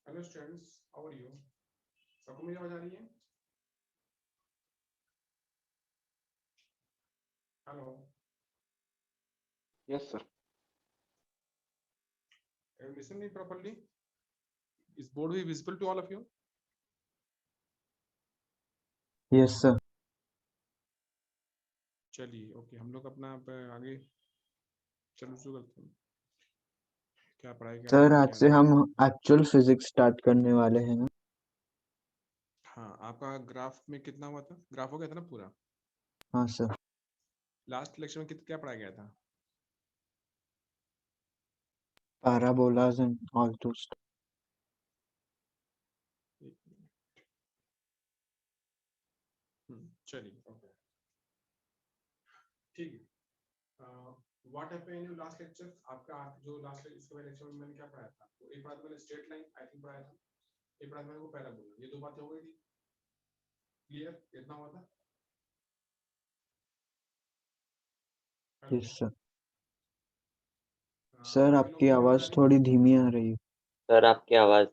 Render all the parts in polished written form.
Hello students, how are you? सबको मेरी आवाज आ रही है? Hello, Yes, sir. Listen me properly. Is board भी visible to all of you? Yes sir. चलिए, ओके, हम लोग अपना अब आगे चलो शुरू करते हैं. क्या पढ़ाई कर सर रहे हैं, आज क्या से नहीं? हम एक्चुअल फिजिक्स स्टार्ट करने वाले हैं ना. हाँ, आपका ग्राफ में कितना हुआ था? ग्राफ हो गया था ना पूरा? हाँ सर. लास्ट लेक्चर में क्या पढ़ाया गया था? Parabolas and all those. एक मिनट. चलिए, ओके, ठीक है. What happened in your last lecture? आपका जो लास्ट इसके पहले लेक्चर में मैंने क्या पढ़ाया था? तो एक बात मैंने स्ट्रेट लाइन आई थिंक पढ़ाया था, एक बात मैंने को पैराबोला, ये दो बातें हो गई थी. क्लियर? इतना हुआ था? Yes sir. हाँ, सर बाकी आपकी लोगों को आवाज थोड़ी धीमी आ रही है. सर आपकी आवाज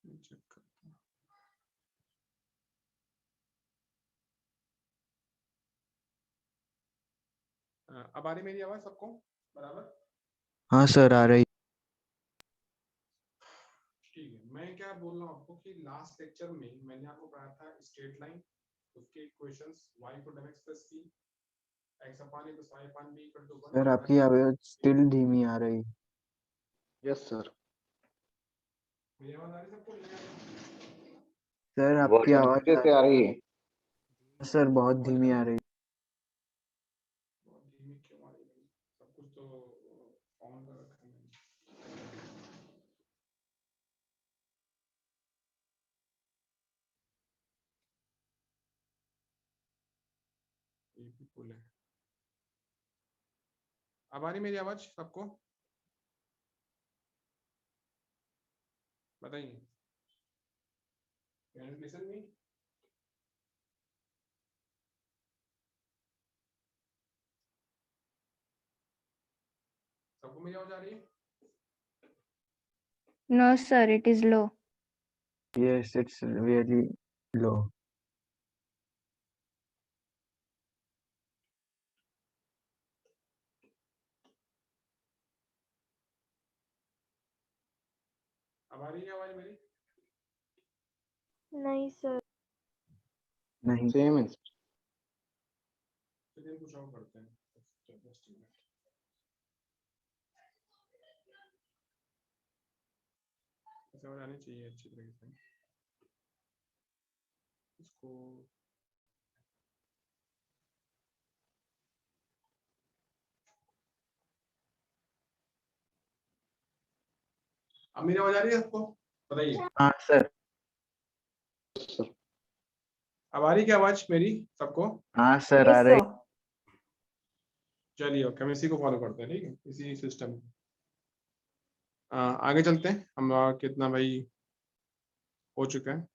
चेक करता हूँ. अब आ रही मेरी आवाज सबको बराबर? हाँ सर आ रही. ठीक है. मैं क्या बोल रहा हूँ आपको कि लास्ट लेक्चर में मैंने आपको पढ़ाया था स्ट्रेट लाइन, उसके equations y = mx + c, x / a + y / b = 1. Sir आपकी आवाज स्टिल धीमी आ रही. Yes, sir. मेरी आवाज आ रही सबको? नहीं आ रही? सर बहुत आपकी आवाज हल्के से आ रही है. सर बहुत धीमी आ रही. बहुत धीमी क्यों आ रही है? सब कुछ तो ऑन कर रखा है मैंने. ये भी फुल है. अब आ रही मेरी आवाज सबको? बताइए. Can you listen me? सबको मेरी आवाज आ रही है? No, sir, it is low. Yes it's really low. अब आ रही है आवाज मेरी? नहीं सर. नहीं. Same is. चलिए कुछ और करते हैं. Just a minute. ऐसे आवाज आनी चाहिए अच्छी तरीके से. इसको अब मेरी आवाज आ रही है सबको? बताइए. हाँ सर. अब आ रही क्या आवाज मेरी सबको? हाँ सर आ रही. चलिए, ओके, हम इसी को फॉलो करते हैं. ठीक है, इसी सिस्टम. आगे चलते हैं. हम कितना भाई हो चुका है.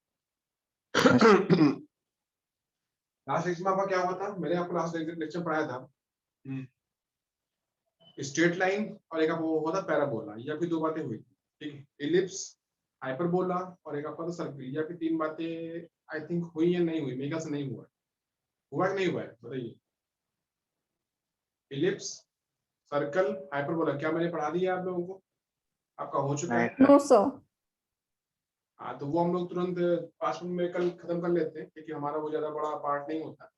लास्ट लेक्चर में आपका क्या हुआ था? मैंने आपको लास्ट लेक्चर पढ़ाया था स्ट्रेट लाइन और एक आपको हुआ था पैराबोला. ये आपकी दो बातें हुई. ठीक है. इलिप्स, हाइपरबोला और एक आपका था सर्कल. ये आपकी तीन बातें आई थिंक हुई या नहीं हुई? मेरे ख्याल से नहीं हुआ. हुआ कि नहीं हुआ है? बताइए. इलिप्स, सर्कल, हाइपरबोला क्या मैंने पढ़ा दिया आप लोगों को? आपका हो चुका है? No, sir. हाँ, तो वो हम लोग तुरंत 5 मिनट में कल खत्म कर लेते हैं क्योंकि हमारा वो ज्यादा बड़ा पार्ट नहीं होता.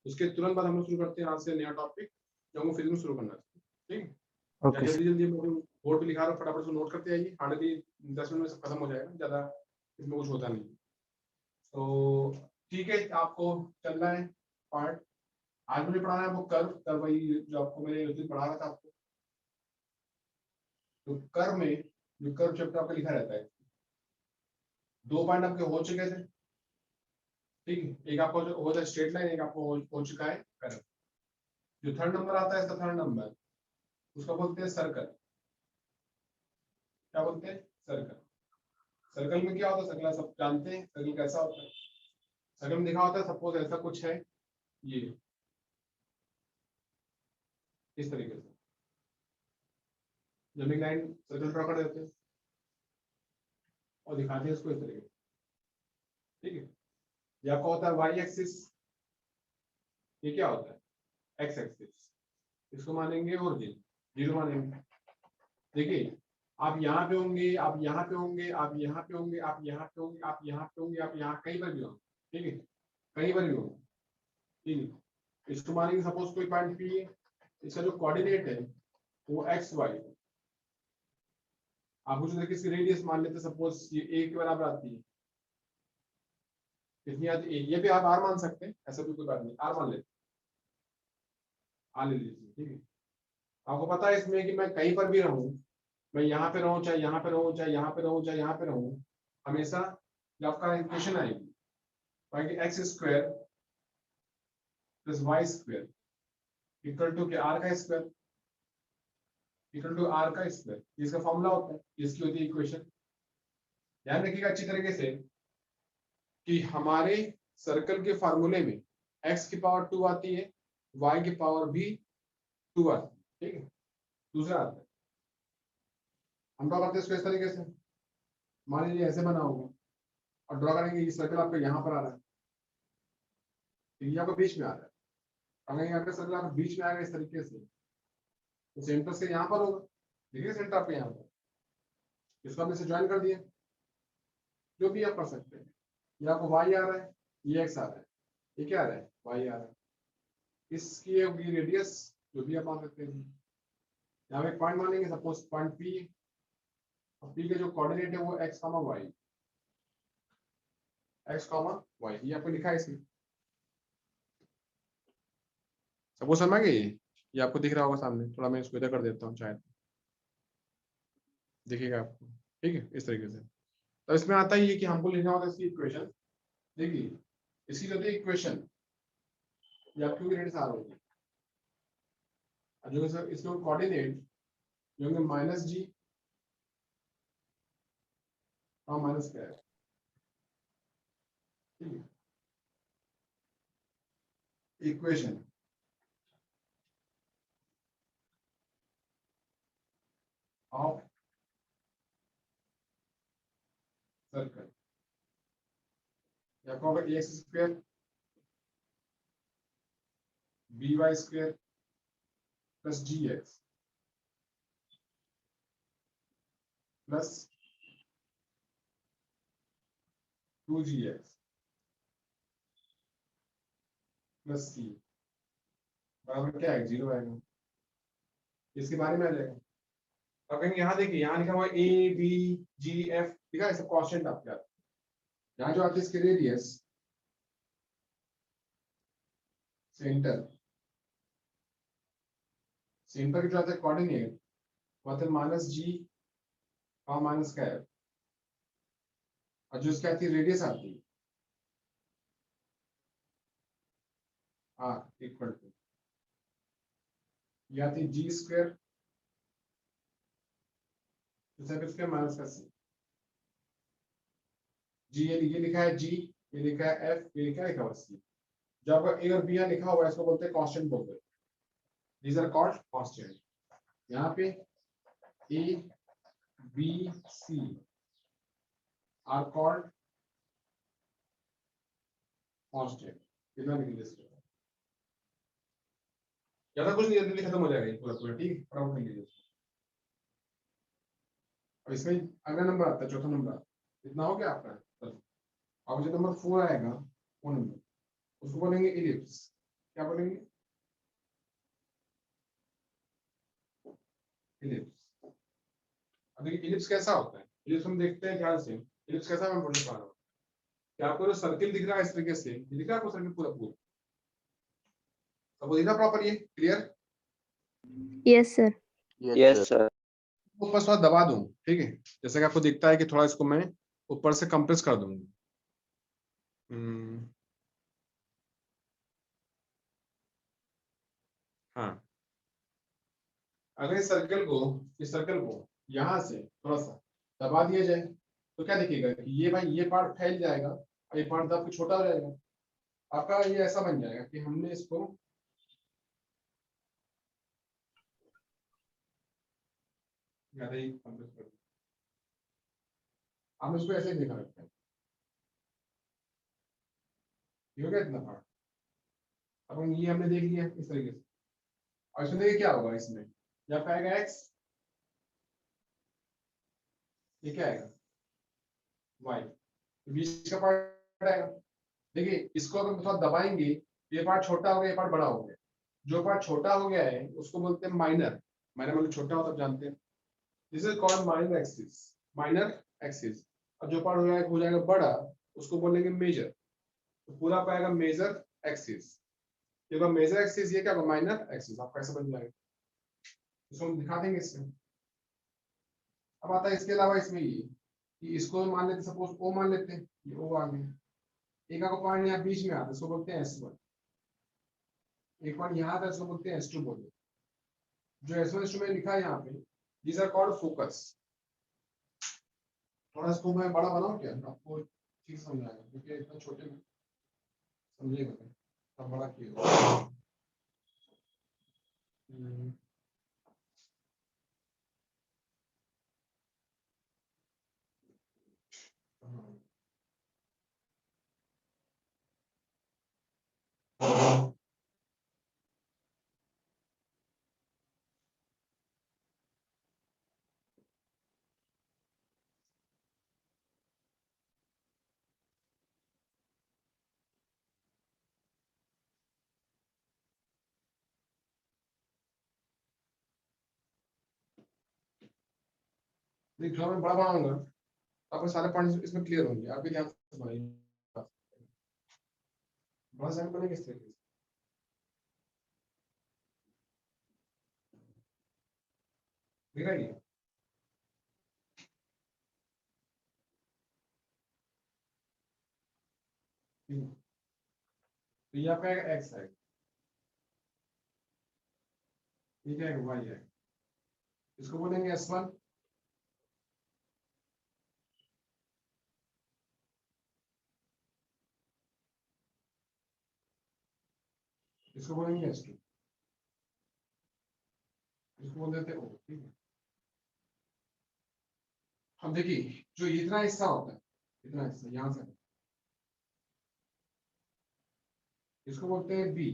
उसके तुरंत बाद हम लोग शुरू करते हैं आज से नया टॉपिक जो हमको फिजिक्स में शुरू करना है. ठीक है. ओके जल्दी जल्दी बोर्ड पे लिखा रहा हूँ, फटाफट से नोट करते आइए. हार्डली 10 मिनट में सब खत्म हो जाएगा, ज्यादा इसमें कुछ होता नहीं. तो ठीक है, आपको चलना है पार्ट. आज मुझे पढ़ाना है आपको कर्व वही जो आपको मैंने उस दिन पढ़ा रहा था आपको. तो कर्व में जो कर्व चैप्टर आपका लिखा रहता है, दो पॉइंट आपके हो चुके थे. ठीक है. एक आपको जो होता है स्ट्रेट लाइन, एक आपको हो चुका है कर्व. जो थर्ड नंबर आता है, इसका थर्ड नंबर, उसका बोलते हैं सर्कल. क्या बोलते हैं? सर्कल. सर्कल में क्या होता है? सर्कल सब जानते हैं सर्कल कैसा होता है. सर्कल में लिखा होता है सपोज ऐसा कुछ है, ये इस तरीके से. जब एक लाइन सर्कल ड्रॉ कर देते हैं और दिखाते हैं इसको इस तरीके, ठीक है। ये आपका होता है वाई एक्सिस, ये क्या होता है एक्स एक्सिस, इसको मानेंगे ओरिजिन, 0 मानेंगे। देखिए आप यहाँ पे होंगे, आप यहाँ पे होंगे, आप यहाँ पे होंगे, आप यहाँ पे होंगे, आप यहाँ पे होंगे, आप यहाँ कहीं पर भी होंगे, ठीक है, कहीं पर भी होंगे, ठीक है। इसको मानेंगे सपोज कोई पॉइंट पी है, इसका जो कोऑर्डिनेट है वो एक्स वाई, आप कुछ तरीके से रेडियस मान लेते, सपोज ये ए के बराबर आती है, कितनी आती है, ये भी आप आर मान सकते हैं, ऐसा भी कोई बात नहीं, आर मान लेते, आर ले लीजिए, ठीक है। आपको पता है इसमें कि मैं कहीं पर भी रहूं, मैं यहाँ पे रहूं, चाहे यहाँ पे रहूं, चाहे यहाँ पे रहूं, चाहे यहाँ पे रहूं, हमेशा जब आपका इक्वेशन आएगी X square plus Y square equal to R का स्क्वायर इक्वल टू आर का स्क्वायर, इसका फॉर्मूला होता है, इसकी होती है इक्वेशन। ध्यान रखिएगा अच्छी तरीके से कि हमारे सर्कल के फार्मूले में x की पावर 2 आती है, y की पावर भी 2 आती है, ठीक है। दूसरा आता है, हम ड्रॉ करते हैं इसको इस तरीके से, मान लीजिए ऐसे बना होगा और ड्रॉ करेंगे, ये सर्कल आपको यहाँ पर आ रहा है, ये आपको बीच में आ रहा है, अगर यहाँ पे सर्कल आपको बीच में आएगा इस तरीके से, तो सेंटर से यहाँ पर होगा, देखिए सेंटर आपके यहाँ पर, इसको हमने से ज्वाइन कर दिया, जो भी आप कर सकते हैं। ये आपको y आ रहा है, ये x आ रहा है, ये क्या आ रहा है y आ रहा है, इसकी होगी रेडियस, जो भी आप मान सकते हैं। यहाँ पे एक पॉइंट मानेंगे, सपोज पॉइंट P, और P के जो कोऑर्डिनेट है वो x, y, x, y, ये आपको लिखा है इसमें, सपोज समझ गए, ये आपको दिख रहा होगा सामने, थोड़ा मैं इसको इधर कर देता हूँ शायद दिखेगा आपको, ठीक है, इस तरीके से। तो इसमें आता ही है कि हमको लिखना होता है इसकी इक्वेशन, देखिए इसकी जो है इक्वेशन, ये आपकी रेडियस आर होगी, जो सर इसके कोऑर्डिनेट जो होंगे माइनस जी और माइनस क्या है, ठीक है। इक्वेशन ऑफ सर्कल, या आपको A X square B Y square plus G X plus 2gx plus C बराबर क्या है, 0 आएगा, इसके बारे में आ जाएगा। अब कहीं यहाँ देखिए, यहाँ लिखा हुआ है ए बी जी एफ, लिखा है सब कांस्टेंट आपके यहाँ, यहाँ जो आती है इसकी रेडियस सेंटर, सेंटर के जो आता है कोऑर्डिनेट वो आते हैं माइनस जी और माइनस का एफ, और जो इसकी आती है रेडियस आती है आर इक्वल टू, ये आती है जी स्क्वायर माइनस का सी, जी ये लिखा है जी, ये लिखा है एफ, ये लिखा हुआ सी। जब आपका ए और बी यहाँ लिखा हुआ है इसको बोलते हैं कांस्टेंट बोलते हैं, दीज आर कॉल्ड कांस्टेंट। यहाँ पे A B C are called constant, इतना लिख लीजिए, ज्यादा कुछ नहीं, जल्दी खत्म हो जाएगा ये पूरा पूरा, ठीक है, फटाफट लिख लीजिए। और इसमें अगला नंबर आता है, चौथा नंबर, इतना हो गया आपका। अब जो नंबर 4 आएगा वो नंबर, उसको बोलेंगे इलिप्स, क्या बोलेंगे इलिप्स। अब देखिए इलिप्स कैसा होता है, इलिप्स हम देखते हैं ध्यान से, इलिप्स कैसा मैं बोलने पा रहा हूँ, क्या आपको जो सर्किल दिख रहा है इस तरीके से, दिख रहा है आपको सर्किल पूरा पूरा, सबको दिख रहा प्रॉपर, ये clear, Yes, sir. Yes sir. ऊपर थोड़ा दबा दूं, ठीक है, जैसे कि आपको दिखता है कि थोड़ा इसको मैं ऊपर से कंप्रेस कर दूंगा, हाँ। अगर इस सर्कल को यहाँ से थोड़ा सा दबा दिया जाए तो क्या दिखेगा कि ये भाई ये पार्ट फैल जाएगा और ये पार्ट आपको छोटा हो जाएगा, आपका ये ऐसा बन जाएगा कि हमने इसको ज्यादा ही कंप्रेस कर दिया। आपने उसको ऐसे ही देखा रखता है, ये हो गया इतना पार्ट। अब हम ये हमने देख लिया इस तरीके से, और इसमें देखिए क्या होगा, इसमें या पे आएगा x, ये क्या आएगा y, बीच का पार्ट आएगा। देखिए इसको अगर थोड़ा दबाएंगे, ये पार्ट छोटा हो गया, ये पार्ट बड़ा हो गया। जो पार्ट छोटा हो गया है उसको बोलते हैं माइनर, माइनर मतलब छोटा हो, तब जानते हैं। This is called minor axis, minor axis. और जो पार्ट हो जाएगा बड़ा, उसको बोलेंगे मेजर। तो पूरा पाएगा मेजर एक्सिस। ये होगा मेजर एक्सिस, ये क्या होगा माइनर एक्सिस। आपको ऐसा बन जाएगा, इसको हम दिखा देंगे इससे। अब आता है इसके अलावा इसमें ये कि इसको मान लेते, सपोज ओ मान लेते हैं, ये ओ आ गया। एक आपको पॉइंट यहाँ बीच में आता है, इसको बोलते हैं S1। एक पॉइंट यहाँ आता है, इसको बोलते हैं S2 बोलते हैं। जो S1 S2 में लिखा है यहाँ पे, these are called focus। थोड़ा इसको मैं बड़ा बनाऊं क्या, आपको ठीक समझाएगा, क्योंकि इतना छोटे में समझेगा नहीं, तब बड़ा किया। देखिए थोड़ा मैं बड़ा बनाऊंगा, आपको सारे पॉइंट्स इसमें क्लियर होंगे। आप भी ध्यान से बनाइए, बड़ा साइन बनेगा इस तरीके से। दिख रहा है ये? तो यहाँ पे आएगा x है, ये क्या है y है, इसको बोलेंगे S1। इसको बोलेंगे S2, इसको बोल देते हैं O। ठीक है, अब देखिए जो इतना हिस्सा होता है, इतना हिस्सा यहाँ से, इसको बोलते हैं B।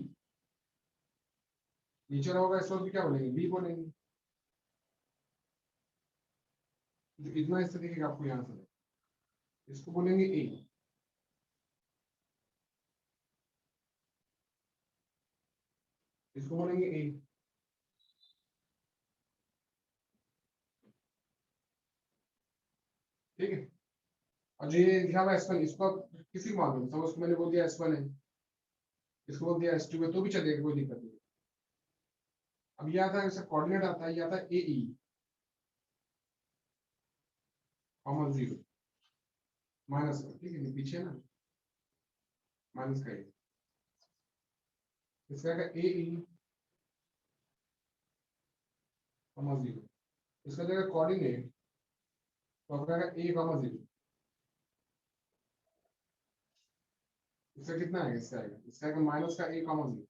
नीचे होगा इसको भी क्या बोलेंगे, B बोलेंगे। जो इतना हिस्सा दिखेगा आपको यहाँ से, इसको बोलेंगे A। इसको बोलेंगे A। ठीक है, और जो ये लिखा हुआ S1, इसको आप किसी को मालूम, सपोज मैंने बोल दिया S1 है, इसको बोल दिया S2 है, तो भी चलेगा, कोई दिक्कत नहीं। अब ये आता है, इसका कोऑर्डिनेट आता है, ये आता है AE, कॉमा 0 माइनस का। ठीक है, ये पीछे ना माइनस का, इसका आएगा AE कॉमा 0। इसका जगह कोऑर्डिनेट तो आपका आएगा A कॉमा 0। इसका कितना आएगा, इसका आएगा माइनस का A कॉमा 0।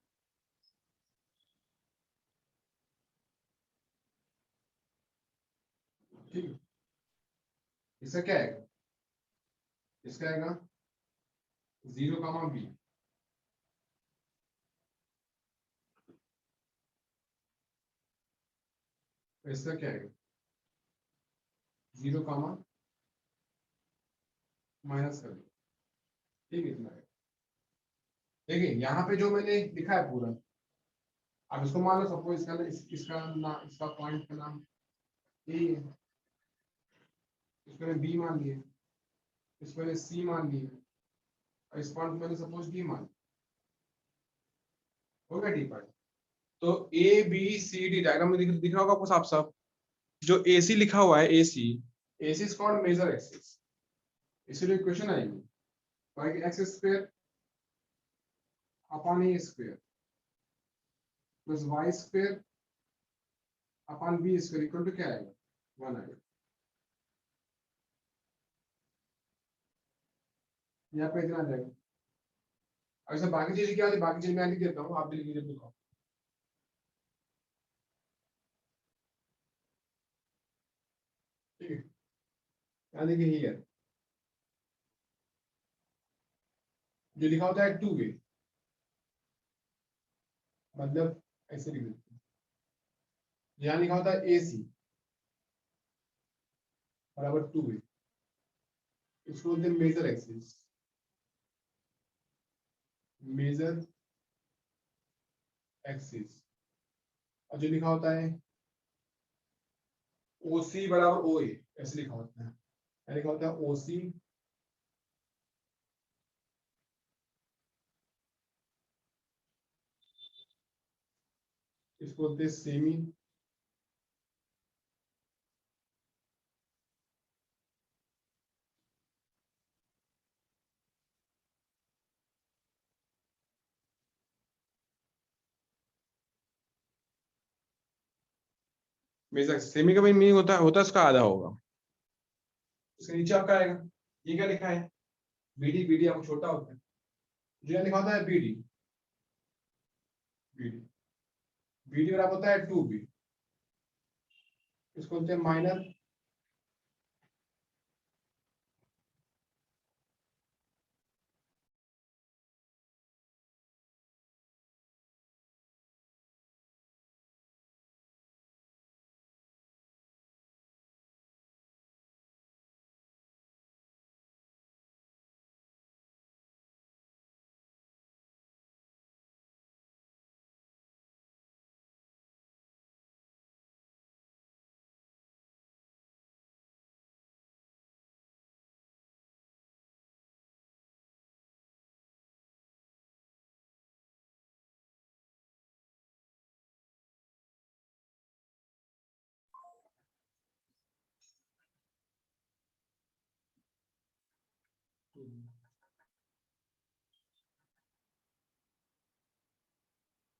ठीक है, इसका क्या आएगा, इसका आएगा 0 कॉमा B। इसका क्या आएगा 0 कॉमा माइनस का B। ठीक है, इतना है। देखिए यहाँ पे जो मैंने लिखा है पूरा, अब इसको मान लो सपोज इसका पॉइंट का नाम A है, इसको मैंने B मान लिया, इसको मैंने C मान लिया, और इस पॉइंट को मैंने सपोज D मान लिया। हो गया D पॉइंट। तो ABCD डायग्राम में दिख रहा होगा आपको साफ साफ। जो AC लिखा हुआ है, AC is called major axis. इसलिए इक्वेशन आएगी x square upon A square plus y square upon B square equal to क्या आएगा 1 आएगा। यहाँ पे इतना आ जाएगा। अब इसमें बाकी चीजें क्या होती है, बाकी चीजें मैं लिख देता हूँ, आप भी लिख लीजिए। यहाँ देखिए हियर जो लिखा होता है 2 वे, मतलब ऐसे लिख देते हैं, यहाँ लिखा होता है AC बराबर 2 वे, इसको बोलते हैं मेजर एक्सिस, मेजर एक्सिस। और जो लिखा होता है OC बराबर OA, ऐसे लिखा होता है, लिखा होता है OC इसको बोलते हैं सेमी मेजर। सेमी का मीनिंग होता है उसका आधा होगा। इसके नीचे आपका आएगा, ये क्या लिखा है BD, BD आपको छोटा होता है, जो यहाँ लिखा होता है BD, BD BD बराबर होता है 2B, इसको बोलते हैं माइनर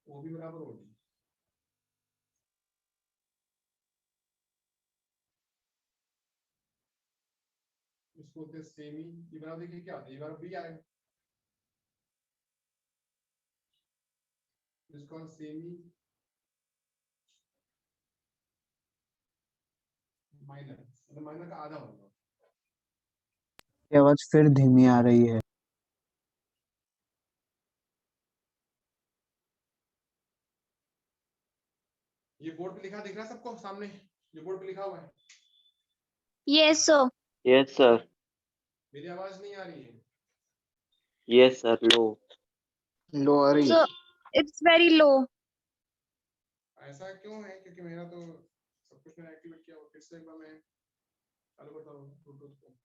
OB बराबर OD। इसको बोलते हैं सेमी, ये बराबर देखिए क्या होता है, ये बराबर B आएगा, इसको सेमी माइनर, मतलब माइनर का आधा होगा। ये आवाज फिर धीमी आ रही है। ये बोर्ड पे लिखा दिख रहा है सबको सामने, ये बोर्ड पे लिखा हुआ है। Yes, sir. Yes sir. मेरी आवाज नहीं आ रही है? यस सर, लो। लो आ रही है। So it's very low. ऐसा क्यों है? क्योंकि मेरा तो सब कुछ मैंने एक्टिवेट किया हुआ, फिर से एक बार मैं चालू करता हूँ ब्लूटूथ को।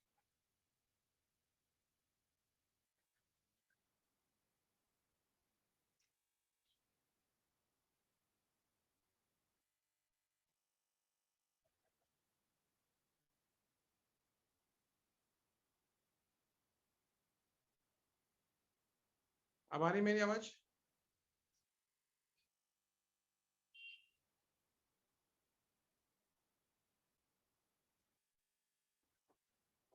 अब आ रही मेरी आवाज?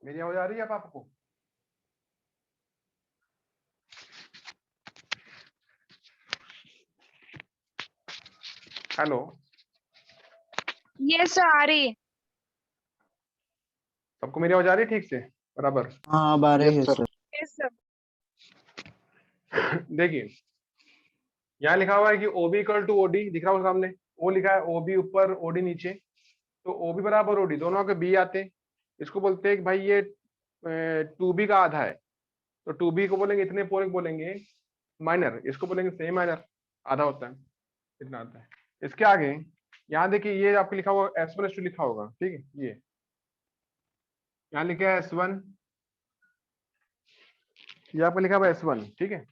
मेरी आवाज आ रही है अब आपको? Hello, Yes, sir. आ रही है। सबको मेरी आवाज आ रही है ठीक से बराबर? हाँ अब आ रही है yes sir. Sir. Yes, sir. देखिए यहाँ लिखा हुआ है कि OB इक्वल टू OD, दिख रहा है सामने, O लिखा है, OB ऊपर OD नीचे, तो OB बराबर OD दोनों के B आते हैं। इसको बोलते हैं कि भाई ये 2B का आधा है, तो 2B को बोलेंगे इतने पूरे बोलेंगे माइनर, इसको बोलेंगे सेमी माइनर, आधा होता है, इतना आता है। इसके आगे यहाँ देखिए ये आपको लिखा हुआ S1 S2 लिखा होगा, ठीक है, ये यहाँ लिखा है S1, ये आपको लिखा हुआ है S1, ठीक है,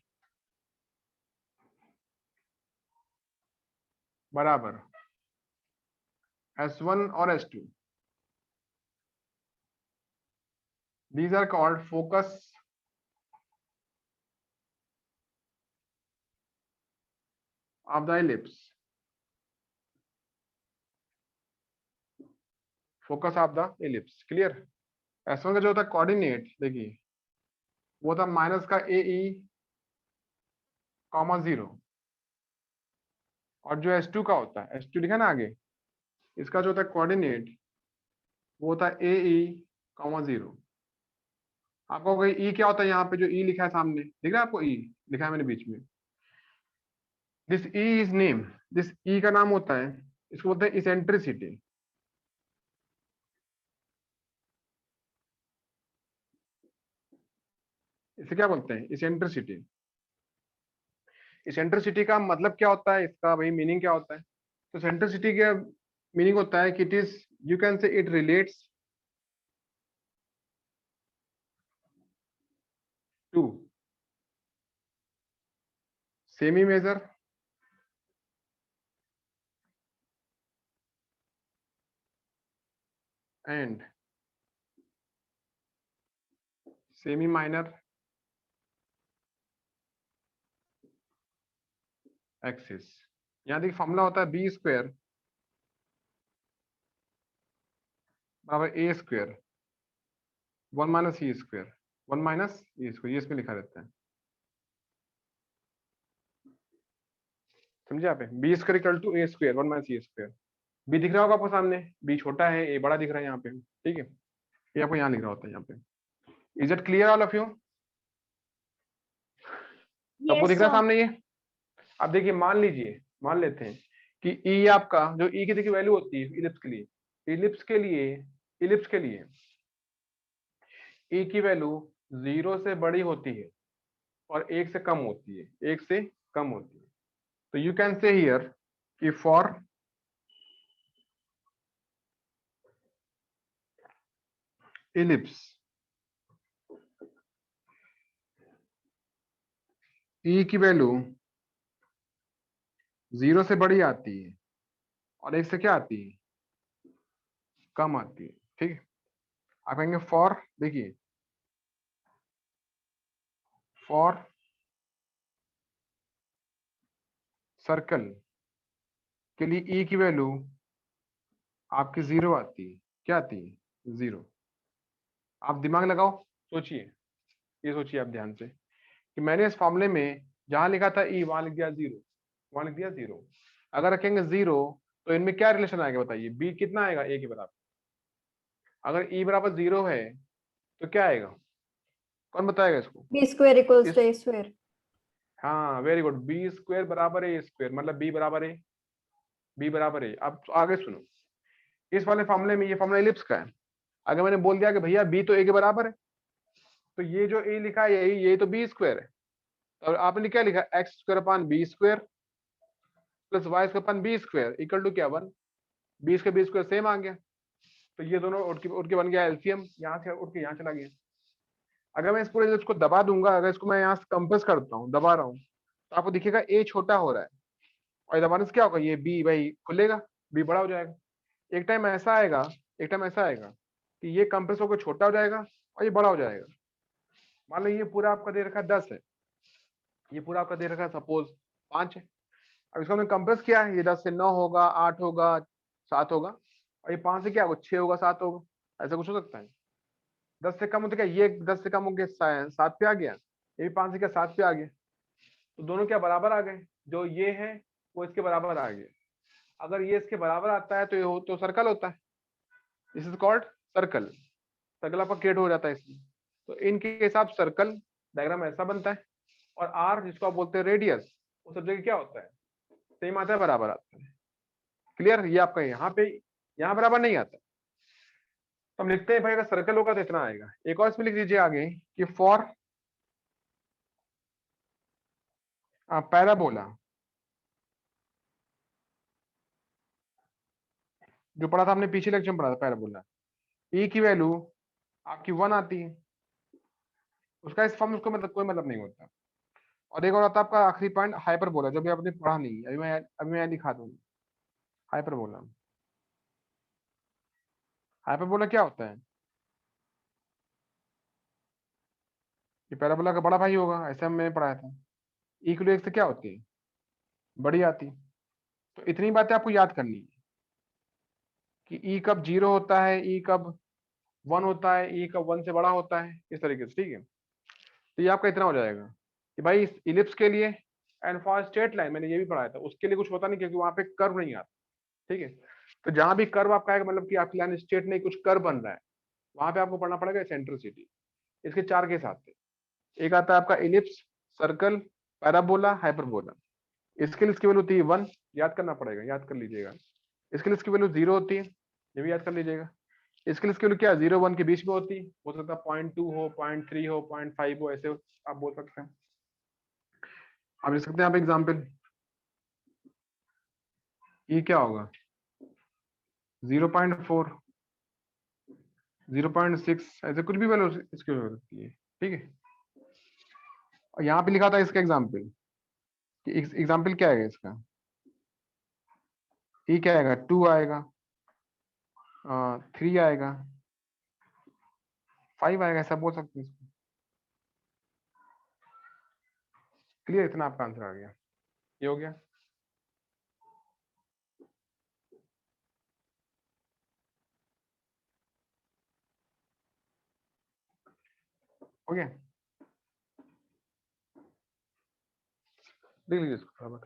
बराबर S1 और S2, these are called focus of the ellipse, focus of the ellipse. Clear? S1 का जो होता है कोऑर्डिनेट देखिए वो था माइनस का AE, 0, और जो S2 का होता है, S2 लिखा ना आगे, इसका जो होता है कोऑर्डिनेट वो होता है AE, कॉमा 0। आपको ई क्या होता है, यहाँ पे जो ई लिखा है सामने दिख रहा है आपको, ई लिखा है मैंने बीच में, this E is name, this E का नाम होता है, इसको बोलते हैं इसेंट्रिसिटी। इसे क्या बोलते हैं, इसेंट्रिसिटी। इसेंट्रिसिटी का मतलब क्या होता है, इसका भाई मीनिंग क्या होता है? तो इसेंट्रिसिटी का मीनिंग होता है कि it is, you can say it relates to semi major and semi minor axis. यहाँ देखिए फॉर्मूला होता है बी स्क्वायर बराबर A square 1 minus E square, 1 minus E square, ये इसमें लिखा रहता है, समझे आप? B square equal to A square 1 minus E square. B दिख रहा होगा आपको सामने, बी छोटा है ए बड़ा दिख रहा है यहाँ पे, ठीक है, ये आपको यहाँ लिख रहा होता है यहाँ पे। Is it clear all of you? आपको Yes, दिख रहा है sir. सामने ये? अब देखिए मान लीजिए, मान लेते हैं कि ई आपका जो ई की देखिए वैल्यू होती है इलिप्स के लिए, इलिप्स के लिए, इलिप्स के लिए ई की वैल्यू 0 से बड़ी होती है और 1 से कम होती है, 1 से कम होती है। तो यू कैन से हियर कि फॉर इलिप्स ई की वैल्यू 0 से बड़ी आती है और 1 से क्या आती है, कम आती है, ठीक है। आप कहेंगे फॉर, देखिए फॉर सर्कल के लिए ई की वैल्यू आपकी 0 आती है, क्या आती है, 0। आप दिमाग लगाओ, सोचिए, ये सोचिए आप ध्यान से कि मैंने इस फॉर्मूले में जहां लिखा था ई वहां लिख दिया 0, वहां लिख दिया 0। अगर रखेंगे 0 तो इनमें क्या रिलेशन आएगा बताइए, बी कितना आएगा, ए के बराबर। अगर ई बराबर 0 है तो क्या आएगा, कौन बताएगा इसको? बी स्क्वायर इक्वल्स इस टू ए स्क्वायर। हाँ वेरी गुड, बी स्क्वायर बराबर ए स्क्वायर, मतलब बी बराबर ए, बी बराबर ए। अब आगे सुनो, इस वाले फॉर्मूले में ये फॉर्मूला इलिप्स का है, अगर मैंने बोल दिया कि भैया बी तो ए के बराबर है, तो ये जो ए लिखा है ये तो बी स्क्वायर है, और आपने क्या लिखा, x square upon b square plus Y square upon b square equal to क्या 1, बी स्क्वायर सेम आ गया, तो ये दोनों उठ के बन गया एलसीएम, यहाँ से उठ के यहाँ चला गया। अगर मैं इस पूरे इसको दबा दूंगा, अगर इसको मैं यहाँ से कंप्रेस करता हूँ, दबा रहा हूँ, तो आपको दिखेगा ए छोटा हो रहा है, और दबाने से क्या होगा, ये बी भाई खुलेगा, बी बड़ा हो जाएगा। एक टाइम ऐसा आएगा, एक टाइम ऐसा आएगा कि ये कंप्रेस होकर छोटा हो जाएगा और ये बड़ा हो जाएगा। मान लो ये पूरा आपका दे रखा है 10 है, ये पूरा आपका दे रखा है सपोज 5 है, अब इसको हमने कंप्रेस किया है, ये 10 से 9 होगा, 8 होगा, 7 होगा, और ये 5 से क्या होगा, 6 होगा, 7 होगा, ऐसा कुछ हो सकता है। 10 से कम होता क्या, ये 10 से कम हो गया 7 पे आ गया, ये भी 5 से क्या 7 पे आ गया, तो दोनों क्या बराबर आ गए, जो ये है वो इसके बराबर आ गया। अगर ये इसके बराबर आता है तो ये तो सर्कल होता है, this is called circle, circle आपका क्रिएट हो जाता है इसमें। तो इनके हिसाब सर्कल डायग्राम ऐसा बनता है, और आर जिसको आप बोलते हैं रेडियस, वो सब जगह क्या होता है, सेम आता है, बराबर आता है। क्लियर? ये आपका यहाँ पे यहाँ बराबर नहीं आता, तो हम लिखते हैं भाई अगर सर्कल होगा तो इतना आएगा। एक और इसमें लिख दीजिए आगे कि फॉर पैराबोला, जो पढ़ा था हमने पिछले लेक्चर में पढ़ा था, पैराबोला ई की वैल्यू आपकी 1 आती है, उसका इस फॉर्म में उसको मतलब कोई मतलब नहीं होता। और एक और आता है आपका आखिरी पॉइंट हाइपरबोला, जो भी आपने पढ़ा नहीं, अभी मैं दिखा दूंगा। हाइपरबोला, हाइपरबोला क्या होता है, ये पैराबोला का बड़ा भाई होगा, ऐसा मैंने पढ़ाया था। इक्वल एक से क्या होती है, बड़ी आती। तो इतनी बातें आपको याद करनी है कि ई कब 0 होता है, ई कब 1 होता है, ई कब 1 से बड़ा होता है, इस तरीके से, ठीक है। तो ये आपका इतना हो जाएगा कि भाई इस इलिप्स के लिए एंड फॉर स्ट्रेट लाइन, मैंने ये भी पढ़ाया था, उसके लिए कुछ होता नहीं क्योंकि वहां पे कर्व नहीं आता, ठीक है। तो जहां भी कर्व आपका आएगा, मतलब कि आपकी लाइन स्ट्रेट नहीं, कुछ कर्व बन रहा है, वहां पे आपको पढ़ना पड़ेगा एसेंट्रिसिटी। इसके 4 केस आते हैं। एक आता है आपका इलिप्स, सर्कल, पैराबोला, हाइपरबोला। इसके लिए इसकी वैल्यू होती है 1, याद करना पड़ेगा, याद कर लीजिएगा। इसके लिए इसकी वैल्यू 0 होती है, ये भी याद कर लीजिएगा। इसके लिए इसकी वैल्यू क्या है, 0 1 के बीच में होती है, हो सकता है 0.2 हो, 0.3 हो, 0.5 हो, ऐसे आप बोल सकते हैं। आप लिख सकते हैं आप एग्जाम्पल, ये क्या होगा 0.4, 0.6, ऐसे कुछ भी वैल्यू इसकी हो सकती है, ठीक है। और यहाँ पे लिखा था इसका एग्जाम्पल, एग्जाम्पल क्या है इसका, ये क्या आएगा 2 आएगा, 3 आएगा, 5 आएगा, ऐसा बोल सकते हैं इसको। क्लियर, इतना आपका आंसर आ गया, ये हो गया। हो गया, देख लीजिए इसको फटाफट।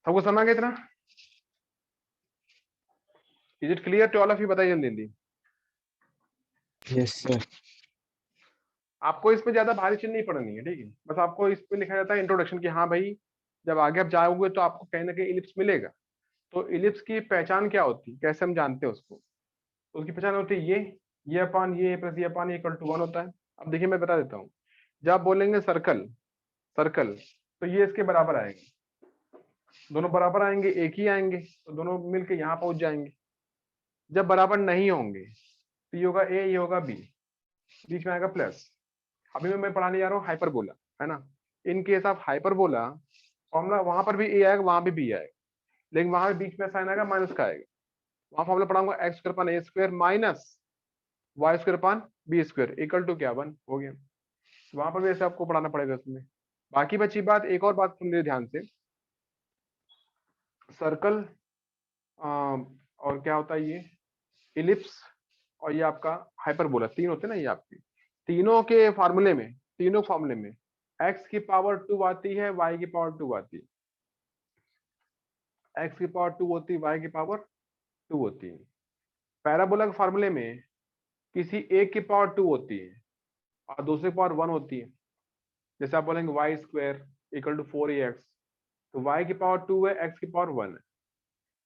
सबको समझ आ गया इतना? Is it clear to all of you? बताइए जल्दी जल्दी। Yes sir. आपको इसमें ज्यादा भारी चीज नहीं पढ़नी है, ठीक है। बस आपको इस पे लिखा जाता है इंट्रोडक्शन कि हाँ भाई, जब आगे आप जाओगे तो आपको कहीं ना कहीं इलिप्स मिलेगा। तो इलिप्स की पहचान क्या होती है, कैसे हम जानते हैं उसको? तो उसकी पहचान होती है ये अपान ये प्लस ये अपान इक्वल टू 1 होता है। अब देखिए मैं बता देता हूँ, जब आप बोलेंगे सर्कल, सर्कल, तो ये इसके बराबर आएंगे, दोनों बराबर आएंगे, एक ही आएंगे, तो दोनों मिलके यहाँ पहुंच जाएंगे। जब बराबर नहीं होंगे तो ये होगा ए, ये होगा बी, बीच में आएगा प्लस। अभी मैं पढ़ाने जा रहा हूँ हाइपरबोला, है ना। In case of hyperbola formula वहां पर भी ए आएगा, वहां भी बी आएगा, लेकिन वहां पे बीच में साइन आएगा माइनस का आएगा। वहां फॉर्मूला पढ़ाऊंगा एक्स स्क्वायर पान ए स्क्वायर माइनस वाई स्क्वायर पान बी स्क्वायर इक्वल टू क्या 1 हो गया। वहां पर भी ऐसे आपको पढ़ाना पड़ेगा इसमें। बाकी बची बात, एक और बात सुन लीजिए ध्यान से, सर्कल और क्या होता है ये इलिप्स और ये आपका हाइपरबोला, तीन होते हैं ना ये आपके। तीनों के फार्मूले में, तीनों फार्मूले में x की पावर 2 आती है, y की पावर 2 आती है, x की पावर 2 होती है, y की पावर 2 होती है। पैराबोला के फार्मूले में किसी एक की पावर 2 होती है और दूसरे की पावर 1 होती है। जैसे आप बोलेंगे Y square equal to 4ax, तो y की पावर 2 है, x की पावर 1 है।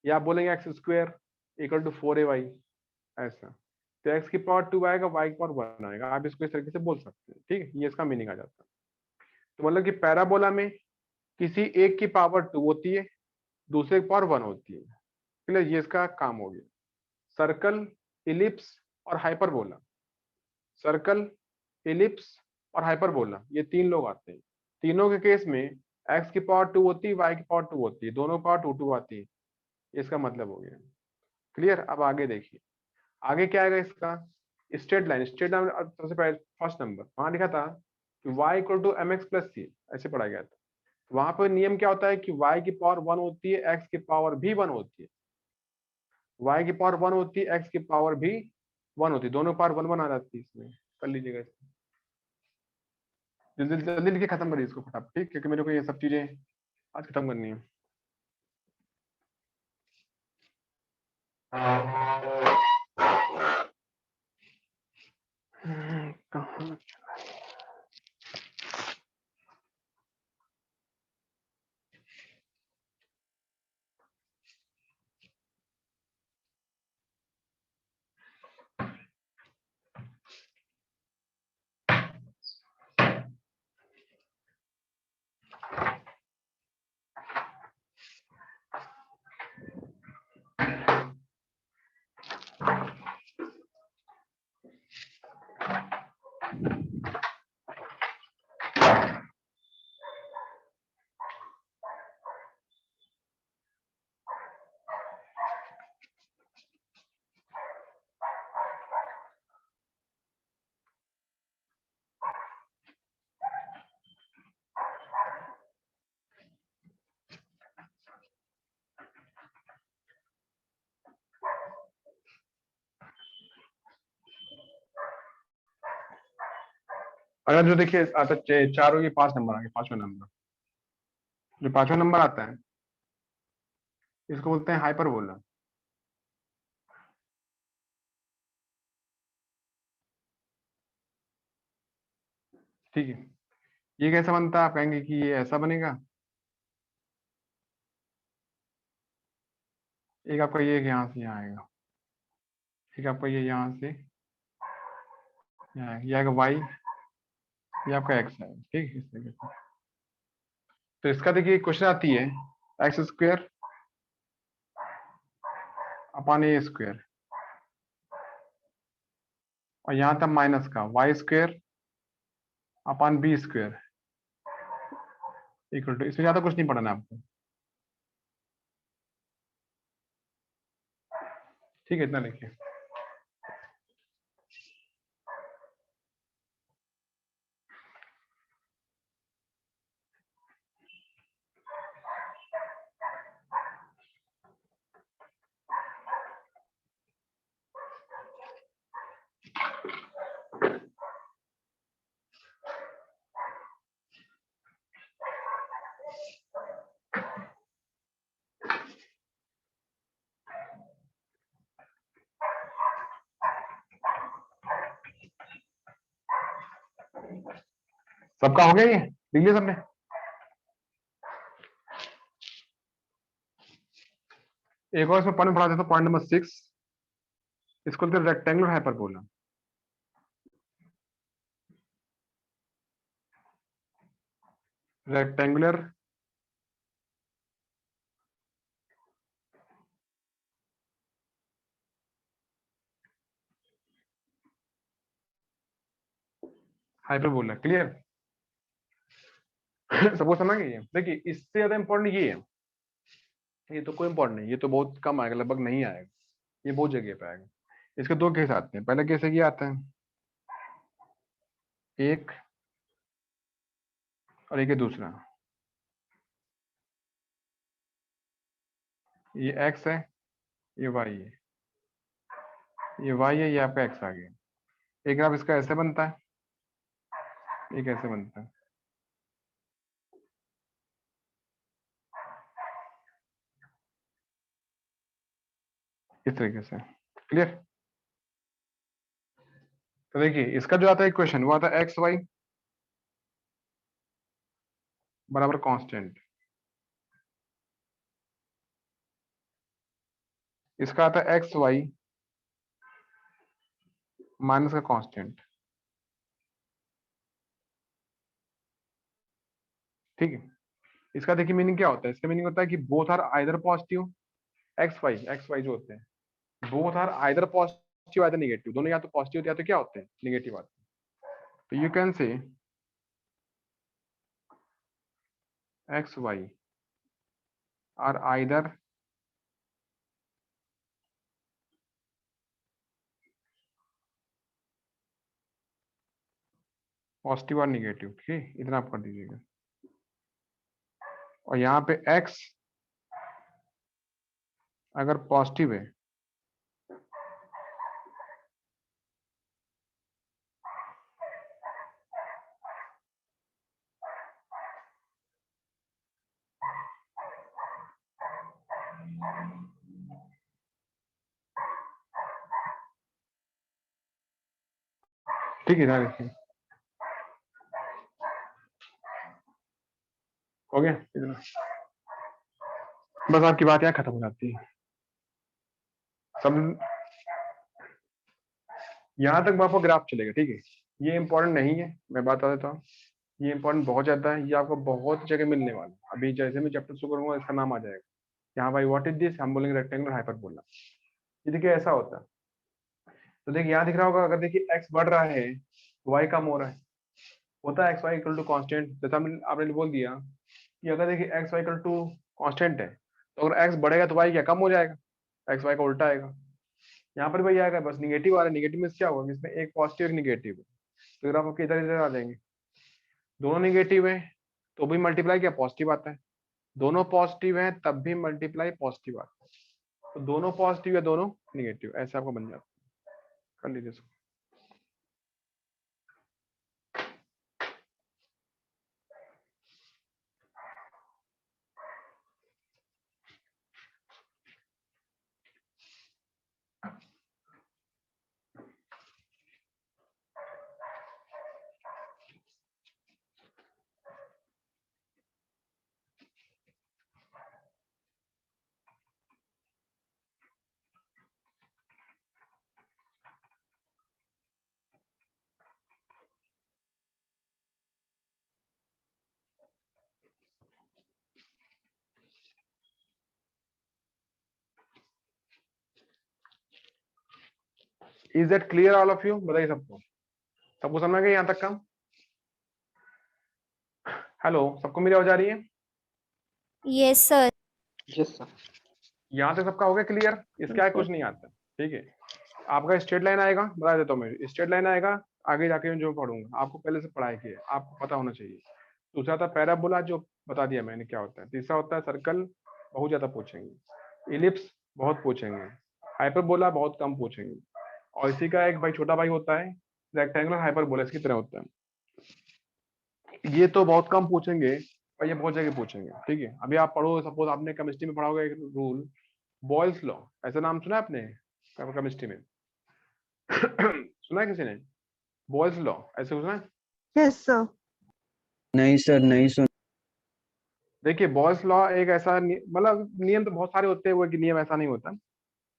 या आप बोलेंगे x square equal to 4ay, ऐसा। तो x की पावर 2 आएगा, y की पावर 1 आएगा, आप इसको इस तरीके से बोल सकते हैं, ठीक है। ये इसका मीनिंग आ जाता है। तो मतलब कि पैराबोला में किसी एक की पावर 2 होती है, दूसरे की पावर 1 होती है। क्लियर, ये इसका काम हो गया। सर्कल, इलिप्स और हाइपरबोला, सर्कल, इलिप्स और हाइपरबोला, ये तीन लोग आते हैं। तीनों के केस में x की पावर 2 होती है, y की पावर 2 होती है, दोनों पावर 2 2 आती है। इसका मतलब हो गया। क्लियर, अब आगे देखिए, आगे क्या आएगा इसका, स्ट्रेट लाइन। स्ट्रेट लाइन सबसे पहले फर्स्ट नंबर वहां लिखा था कि y equal to mx plus c, ऐसे पढ़ा गया था। वहां पर नियम क्या होता है कि y की पावर 1 होती है, x की पावर भी 1 होती है। y की पावर 1 होती है, x की पावर भी 1 होती है, दोनों पावर 1 1 आ जाती है इसमें। कर लीजिएगा इसमें, जल्दी जल्दी लिख के खत्म करिए इसको फटाफट, ठीक, क्योंकि मेरे को ये सब चीजें आज खत्म करनी है। कहाँ अगर जो देखिए आता चारों, ये 5 नंबर आ गए, 5वां नंबर, जो 5वां नंबर आता है इसको बोलते हैं हाइपरबोला। ठीक है, ये कैसा बनता है? आप कहेंगे कि ये ऐसा बनेगा, एक आपका ये यहाँ से यहाँ आएगा, एक आपका ये यहाँ से यहाँ आएगा, ये आएगा y, ये आपका x है, ठीक है। इस तरीके से तो इसका देखिए क्वेश्चन आती है x square upon a square, और यहाँ था माइनस का y square upon b square equal to, इसमें ज्यादा कुछ नहीं पढ़ना है आपको, ठीक है, इतना लिखिए। सबका हो गया, ये लिख लिया सबने? एक और इसमें पॉइंट पढ़ा देता, पॉइंट नंबर 6, इसको rectangular hyperbola. Rectangular hyperbola, clear? सबको समझ गई है? देखिए इससे ज्यादा इंपॉर्टेंट ये है, ये तो कोई इंपॉर्टेंट नहीं, ये तो बहुत कम आएगा, लगभग नहीं आएगा, ये बहुत जगह पे आएगा। इसके दो केस आते हैं, पहले केस ये आता है एक, और एक है दूसरा, ये x है, ये y है, ये y है, ये आपका x आ गया। एक ग्राफ इसका ऐसे बनता है, एक ऐसे बनता है, इस तरीके से, क्लियर? तो देखिए इसका जो आता है इक्वेशन, वो आता है एक्स वाई बराबर कांस्टेंट, इसका आता है एक्स वाई माइनस का कांस्टेंट, ठीक है। इसका देखिए मीनिंग क्या होता है, इसका मीनिंग होता है कि both are either positive, x y जो होते हैं both are either positive either negative, दोनों या तो पॉजिटिव या तो क्या होते हैं, नेगेटिव आते हैं। तो you can say x y are either positive और निगेटिव, ठीक है, इतना आप कर दीजिएगा। और यहाँ पे x अगर पॉजिटिव है ठीक है, इधर देखिए हो गया इतना, बस आपकी बात यहाँ खत्म हो जाती है। सब यहाँ तक आपको ग्राफ चलेगा, ठीक है। ये इंपॉर्टेंट नहीं है, मैं बात बता देता हूँ, ये इंपॉर्टेंट बहुत ज्यादा है, ये आपको बहुत जगह मिलने वाला है। अभी जैसे मैं चैप्टर शुरू करूंगा इसका नाम आ जाएगा, यहाँ भाई व्हाट इज दिस, हम बोलेंगे रेक्टेंगुलर हाइपरबोला। ये देखिए ऐसा होता है, तो देखिए यहाँ दिख रहा होगा, अगर देखिए एक्स बढ़ रहा है वाई कम हो रहा है, होता है x y equal to constant. जैसा आपने बोल दिया कि अगर देखिए x y equal to constant है, तो अगर एक्स बढ़ेगा तो वाई क्या कम हो जाएगा, एक्स वाई का उल्टा आएगा। यहाँ पर भाई आएगा बस निगेटिव आ रहा है, निगेटिव में क्या होगा, इसमें एक पॉजिटिव एक निगेटिव है, तो ग्राफ आपके इधर इधर आ जाएंगे। दोनों निगेटिव है तो भी मल्टीप्लाई क्या पॉजिटिव आता है, दोनों पॉजिटिव है तब भी मल्टीप्लाई पॉजिटिव आता है, तो दोनों पॉजिटिव या दोनों निगेटिव, ऐसे आपको बन जाता है। कर लीजिए इसको। Is that clear all of you? बताइए सबको, सबको समझ गए यहाँ तक का? हेलो, सबको मेरी आवाज आ रही है? Yes, sir. Yes, sir. यहाँ तक सबका हो गया क्लियर? इसके आगे कुछ नहीं आता, ठीक है। आपका स्ट्रेट लाइन आएगा, बता देता हूँ मैं, स्ट्रेट लाइन आएगा, आगे जाके मैं जो पढ़ूंगा आपको पहले से पढ़ाई की है, आपको पता होना चाहिए। दूसरा था पैराबोला, जो बता दिया मैंने क्या होता है। तीसरा होता है सर्कल, बहुत ज्यादा पूछेंगे। इलिप्स बहुत पूछेंगे। हाइपरबोला बहुत कम पूछेंगे। और इसी का एक भाई छोटा भाई होता है रेक्टेंगुलर हाइपरबोला, इसकी तरह होता है। ये तो बहुत कम पूछेंगे और ये बहुत जगह पूछेंगे, ठीक है। अभी आप पढ़ो, सपोज आपने केमिस्ट्री में पढ़ा होगा एक रूल, बॉयल्स लॉ, ऐसा नाम सुना है आपने केमिस्ट्री में? सुना है किसी ने बॉयल्स लॉ? ऐसे सुना है? Yes, sir. नहीं सर, नहीं सुन। देखिए बॉयल्स लॉ एक ऐसा मतलब नियम तो बहुत सारे होते हैं, वो एक नियम ऐसा नहीं होता।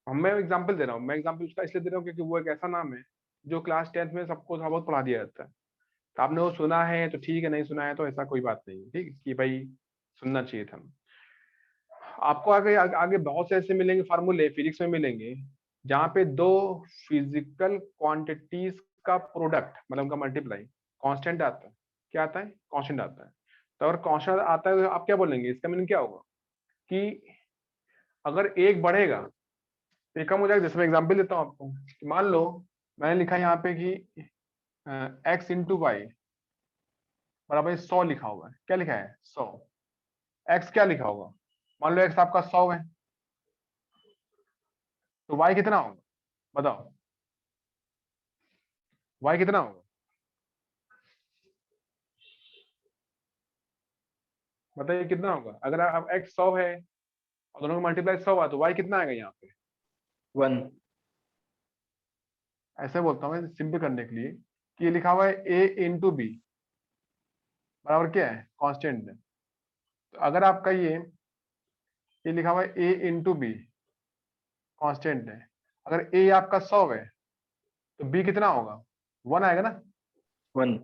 मैं एग्जांपल दे रहा हूँ, मैं एग्जांपल उसका इसलिए दे रहा हूँ क्योंकि वो एक ऐसा नाम है जो क्लास 10th में सबको थोड़ा बहुत पढ़ा दिया जाता है। तो आपने वो सुना है तो ठीक है, नहीं सुना है तो ऐसा कोई बात नहीं है, ठीक है, कि भाई सुनना चाहिए था। आपको आगे आगे बहुत से ऐसे मिलेंगे फार्मूले फिजिक्स में मिलेंगे, जहाँ पे दो फिजिकल क्वांटिटीज का प्रोडक्ट मतलब उनका मल्टीप्लाई कांस्टेंट आता है। क्या आता है? कांस्टेंट आता है। तो अगर कांस्टेंट आता है तो आप क्या बोलेंगे? इसका मीनिंग क्या होगा कि अगर एक बढ़ेगा तो एक कम हो जाएगा। जैसे मैं एग्जाम्पल देता हूँ आपको कि मान लो मैंने लिखा यहाँ पे कि x इंटू वाई बराबर 100 लिखा हुआ है। क्या लिखा है? 100। x क्या लिखा होगा? मान लो x आपका 100 है, तो y कितना होगा? बताओ y कितना होगा? बताइए कितना होगा? अगर आप x 100 है और दोनों का मल्टीप्लाई 100 हुआ तो y कितना आएगा यहाँ पे? 1. ऐसे बोलता हूँ मैं सिंपल करने के लिए कि ये लिखा हुआ है a इंटू बी बराबर क्या है? कांस्टेंट है। तो अगर आपका ये लिखा हुआ है a इंटू बी कांस्टेंट है, अगर a आपका 100 है तो b कितना होगा? 1 आएगा ना। 1.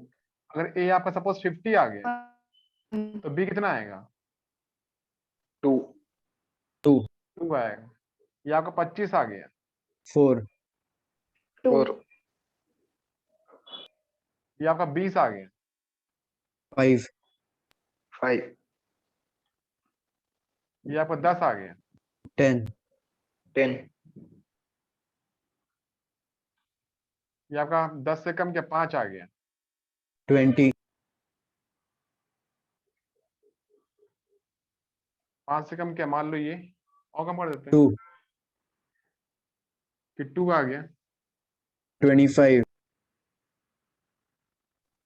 अगर a आपका सपोज 50 आ गया तो b कितना आएगा? 2. 2 आएगा। ये आपका 25 आ गया, 4, 4. ये आपका 20 आ गया, 5, 5. ये आपका 10 आ गया, 10, 10. ये आपका 10 से कम क्या 5 आ गया, 20, 5 से कम क्या मान लो ये और कम कर देते हैं 2, कि 2 आ गया, 25,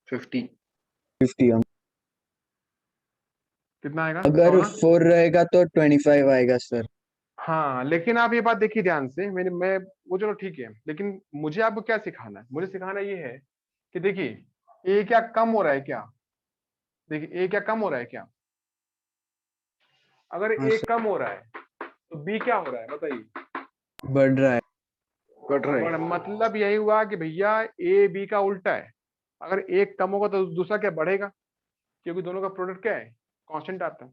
50. 50। कितना आएगा? अगर 100 ना? 4 रहेगा तो 25 आएगा सर। हाँ, लेकिन आप ये बात देखिए ध्यान से, मैं वो चलो ठीक है, लेकिन मुझे आपको क्या सिखाना है? मुझे सिखाना ये है कि देखिए ए क्या कम हो रहा है क्या? देखिए ए क्या कम हो रहा है क्या? अगर हाँ ए सर, कम हो रहा है तो बी क्या हो रहा है? बताइए। बढ़ रहा है। बढ़ रहा और है. मतलब यही हुआ कि भैया ए बी का उल्टा है। अगर एक कम होगा तो दूसरा क्या बढ़ेगा, क्योंकि दोनों का प्रोडक्ट क्या है? कांस्टेंट आता है।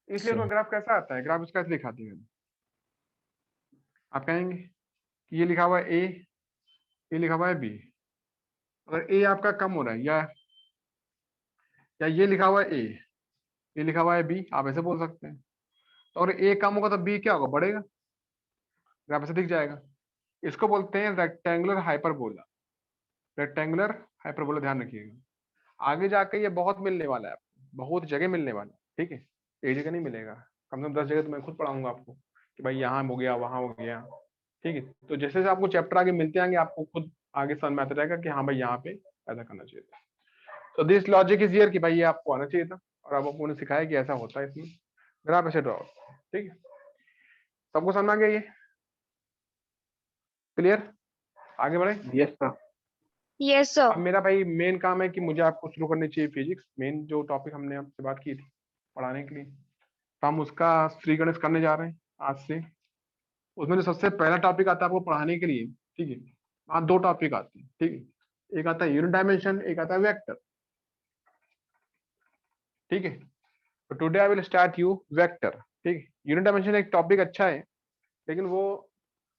इसलिए उसका सर, ग्राफ कैसा आता है? ग्राफ इसका ऐसे दिखाती है। आप कहेंगे कि ये लिखा हुआ है ए, ये लिखा हुआ है बी। अगर ए आपका कम हो रहा है या ये लिखा हुआ है ए, ये लिखा हुआ है बी, आप ऐसे बोल सकते हैं। तो अगर ए कम होगा तो बी क्या होगा? बढ़ेगा। ग्राफ ऐसे दिख जाएगा। इसको बोलते हैं रेक्टेंगुलर हाइपरबोला। रेक्टेंगुलर हाइपरबोला, ध्यान रखिएगा। आगे जाके ये बहुत मिलने वाला है आपको, बहुत जगह मिलने वाला है, ठीक है। एक जगह नहीं मिलेगा, कम से कम 10 जगह तो मैं खुद पढ़ाऊंगा आपको कि भाई यहाँ हो गया, वहां हो गया, ठीक है। तो जैसे जैसे आपको चैप्टर आगे मिलते आएंगे आपको खुद आगे समझ में आता रहेगा कि हाँ भाई यहाँ पे ऐसा करना चाहिए था। तो दिस लॉजिक इज हियर कि भाई ये आपको आना चाहिए था और अब आपको सिखाया कि ऐसा होता है इसमें। ग्राफ ऐसे ड्रॉ, ठीक है। सबको समझ आ गया ये? क्लियर? आगे बढ़े। Yes, sir. Yes, sir. अब मेरा भाई मेन काम है कि मुझे आपको शुरू करनी चाहिए फिजिक्स, मेन जो टॉपिक हमने आपसे बात की थी पढ़ाने के लिए, तो हम उसका श्री गणेश करने जा रहे हैं आज से। उसमें जो सबसे पहला टॉपिक आता है आपको पढ़ाने के लिए, ठीक है। वहाँ 2 टॉपिक आते हैं, ठीक है। एक आता है यूनिट डायमेंशन, एक आता है वेक्टर, ठीक है। तो today I will start you vector, ठीक है। यूनिट डायमेंशन एक टॉपिक अच्छा है, लेकिन वो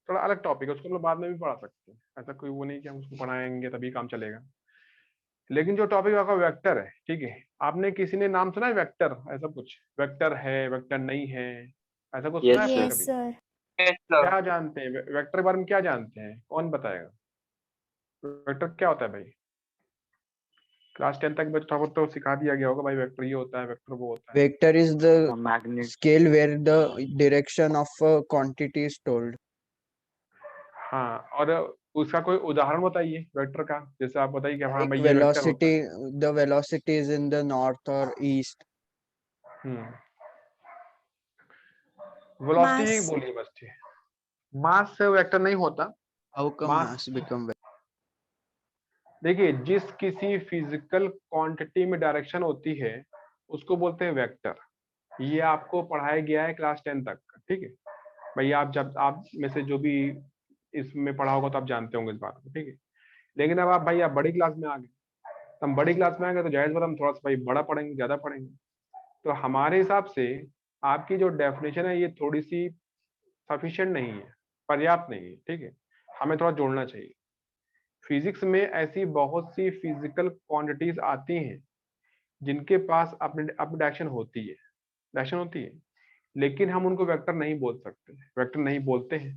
थोड़ा अलग टॉपिक है, उसको हम लोग बाद में भी पढ़ा सकते हैं, ऐसा कोई वो नहीं कि हम उसको पढ़ाएंगे तभी काम चलेगा। लेकिन जो टॉपिक आपका वेक्टर है, ठीक है, आपने किसी ने नाम सुना है वेक्टर, ऐसा कुछ वेक्टर है, वेक्टर नहीं है, ऐसा कुछ सुना है आपने Yes, कभी? sir. क्या जानते हैं वेक्टर के बारे में, क्या जानते हैं, कौन बताएगा? वेक्टर क्या होता है भाई? क्लास 10 तक बच्चों को तो सिखा दिया गया होगा भाई, वेक्टर ये होता है, वेक्टर वो होता है। Vector is the magnet. scale where the direction of a quantity is told. हाँ, और उसका कोई उदाहरण बताइए वेक्टर का, जैसे आप बताइए कि हाँ Like भाई ये वेक्टर होता है। velocity, the velocity is in the north or east. Velocity Mass. बोलिए बस, ठीक। मास से वेक्टर नहीं होता। How come Mass- mass become vector? देखिए, जिस किसी फिजिकल क्वांटिटी में डायरेक्शन होती है उसको बोलते हैं वेक्टर। ये आपको पढ़ाया गया है क्लास 10 तक, ठीक है भैया। आप जब आप में से जो भी इसमें पढ़ा होगा तो आप जानते होंगे इस बात को, ठीक है। लेकिन अब आप भाई आप बड़ी क्लास में आ गए, हम बड़ी क्लास में आ गए तो जाहिर बात हम थोड़ा सा भाई बड़ा पढ़ेंगे, ज्यादा पढ़ेंगे। तो हमारे हिसाब से आपकी जो डेफिनेशन है ये थोड़ी सी सफिशिएंट नहीं है, पर्याप्त नहीं है, ठीक है। हमें थोड़ा जोड़ना चाहिए। फिजिक्स में ऐसी बहुत सी फिजिकल क्वांटिटीज आती हैं जिनके पास अपने अपनी डायरेक्शन होती है, डायरेक्शन होती है, लेकिन हम उनको वेक्टर नहीं बोल सकते, वेक्टर नहीं बोलते हैं।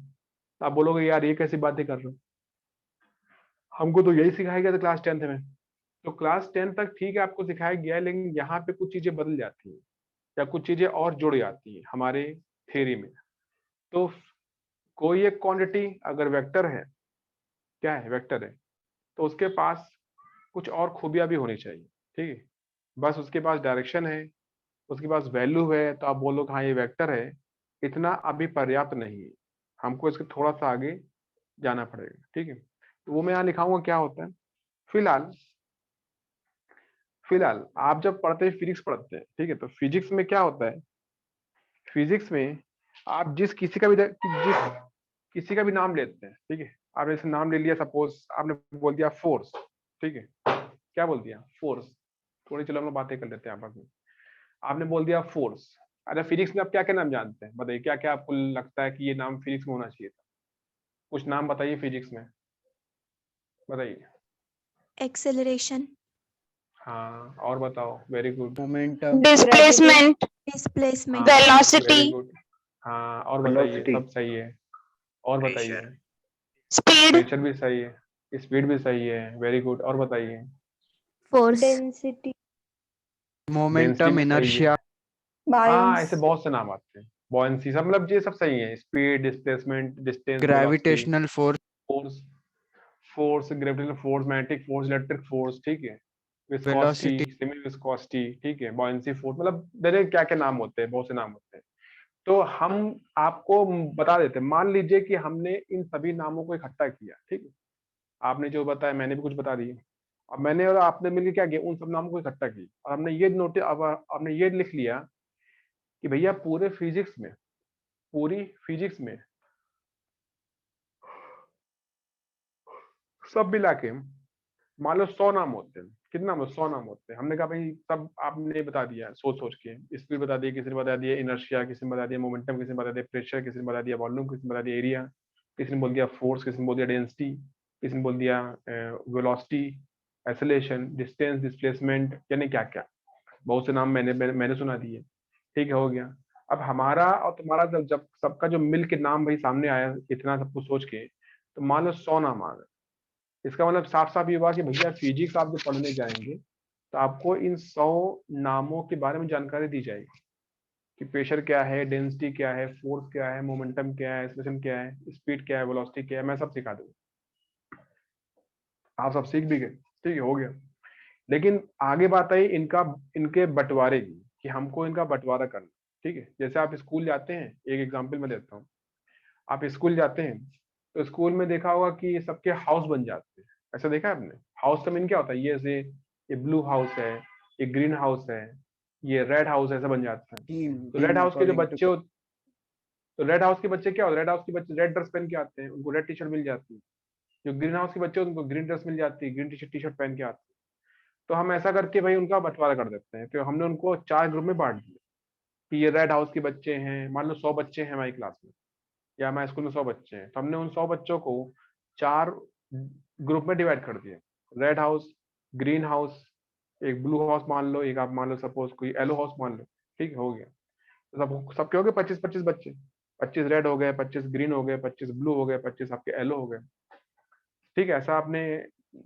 तो आप बोलोगे यार ये कैसी बातें कर रहे हो, हमको तो यही सिखाया गया था क्लास 10th में। तो क्लास 10 तक ठीक है आपको सिखाया गया है, लेकिन यहाँ पे कुछ चीजें बदल जाती हैं या कुछ चीजें और जुड़ जाती हैं हमारे थ्योरी में। तो कोई एक क्वांटिटी अगर वेक्टर है, क्या है, वेक्टर है, तो उसके पास कुछ और खूबियां भी होनी चाहिए, ठीक है। बस उसके पास डायरेक्शन है, उसके पास वैल्यू है तो आप बोलो कि हाँ ये वेक्टर है, इतना अभी पर्याप्त नहीं है, हमको इसके थोड़ा सा आगे जाना पड़ेगा, ठीक है। तो वो मैं यहाँ लिखाऊंगा क्या होता है। फिलहाल फिलहाल आप जब पढ़ते हैं फिजिक्स पढ़ते हैं, ठीक है, तो फिजिक्स में क्या होता है, फिजिक्स में आप जिस किसी का भी नाम लेते हैं, ठीक है। आपने जैसे नाम ले लिया, सपोज आपने बोल दिया फोर्स, ठीक है, क्या बोल दिया, फोर्स। थोड़ी चलो हम लोग बातें कर लेते हैं आपस में। आपने बोल दिया फोर्स। अच्छा, फिजिक्स में आप क्या क्या नाम जानते हैं, बताइए क्या क्या आपको लगता है कि ये नाम फिजिक्स में होना चाहिए था? कुछ नाम बताइए फिजिक्स में, बताइए। Acceleration. हाँ, और बताओ, very good. Momentum. Displacement. Displacement. हाँ, वेरी Velocity. गुड। हाँ, और बताइए, Velocity. सब सही है, और बताइए। Speed. प्रेशर भी सही है, स्पीड भी सही है, वेरी गुड, और बताइए। Force. डेंसिटी, डेंसिटी Momentum, भी सही है। inertia. हाँ, ऐसे बायोन्स, बहुत से नाम आते हैं, बॉयंसी, सब मतलब ये सब सही है, speed, displacement, distance, velocity, Gravitational force. Force, force, gravitational force, magnetic force, electric force, ठीक है, विस्कोसिटी, Velocity. सेमी विस्कोसिटी, ठीक है, बॉयंसी फोर्स, मतलब देखिए क्या क्या नाम होते हैं, बहुत से नाम होते हैं। तो हम आपको बता देते हैं, मान लीजिए कि हमने इन सभी नामों को इकट्ठा किया, ठीक है, आपने जो बताया मैंने भी कुछ बता दिया। अब मैंने और आपने मिलकर क्या किया, उन सब नामों को इकट्ठा किया और हमने ये नोट, अब आपने ये लिख लिया कि भैया पूरी फिजिक्स में सब मिला के मान लो 100 नाम होते हैं, कितना 100 नाम होते हैं। हमने कहा भाई सब आपने बता दिया सोच सोच के, स्पीड बता दिया, किसी ने बता दिया इनर्शिया, किसी ने बता दिया मोमेंटम, किसी ने बता दिया प्रेशर, किसी ने बता दिया वॉल्यूम, किसी ने बता दिया एरिया, किसी ने बोल दिया फोर्स, किसी ने बोल दिया डेंसिटी, किसी ने बोल दिया वेलोसिटी, एक्सेलरेशन, डिस्टेंस, डिस्प्लेसमेंट, यानी क्या क्या बहुत से नाम मैंने सुना दिए, ठीक है, हो गया। अब हमारा और तुम्हारा जब सबका जो मिल के नाम भाई सामने आया इतना सब कुछ सोच के, तो मान लो 100 नाम आ गए। इसका मतलब साफ साफ ये हुआ कि भैया फिजिक्स आप जब पढ़ने जाएंगे तो आपको इन 100 नामों के बारे में जानकारी दी जाएगी कि प्रेशर क्या है, डेंसिटी क्या है, फोर्स क्या है, मोमेंटम क्या है, एक्सेलरेशन क्या है, स्पीड क्या है, वेलोसिटी क्या है, मैं सब सिखा दूंगा। आप सब सीख भी गए, ठीक है, हो गया। लेकिन आगे बात आई इनके बंटवारे की, कि हमको इनका बंटवारा करना, ठीक है। जैसे आप स्कूल जाते हैं, एक एग्जाम्पल मैं देता हूँ, आप स्कूल जाते हैं तो स्कूल में देखा होगा कि ये सबके हाउस बन जाते हैं, ऐसा देखा है आपने? हाउस का मीन क्या होता है, ये ऐसे, ये ब्लू हाउस है, ये ग्रीन हाउस है, ये रेड हाउस ऐसा बन जाता है। Team. तो Team रेड हाउस के जो according to. बच्चे तो रेड हाउस के बच्चे क्या होते हैं, रेड हाउस के बच्चे रेड ड्रेस पहन के आते हैं, उनको रेड टी शर्ट मिल जाती है। जो ग्रीन हाउस के बच्चे उनको ग्रीन ड्रेस मिल जाती है, ग्रीन टी शर्ट पहन के आते हैं। तो हम ऐसा करके भाई उनका बंटवारा कर देते हैं, तो हमने उनको 4 ग्रुप में बांट दिया कि ये रेड हाउस के बच्चे हैं, मान लो 100 बच्चे हैं हमारी क्लास में, या हमारे स्कूल में 100 बच्चे हैं, तो हमने उन 100 बच्चों को 4 ग्रुप में डिवाइड कर दिया। रेड हाउस, ग्रीन हाउस, एक ब्लू हाउस मान लो, एक आप मान लो सपोज कोई येलो हाउस मान लो, ठीक हो गया। तो सबके हो गए 25-25 बच्चे, 25 रेड हो गए, 25 ग्रीन हो गए, 25 ब्लू हो गए, 25 आपके येलो हो गए। ठीक है, ऐसा आपने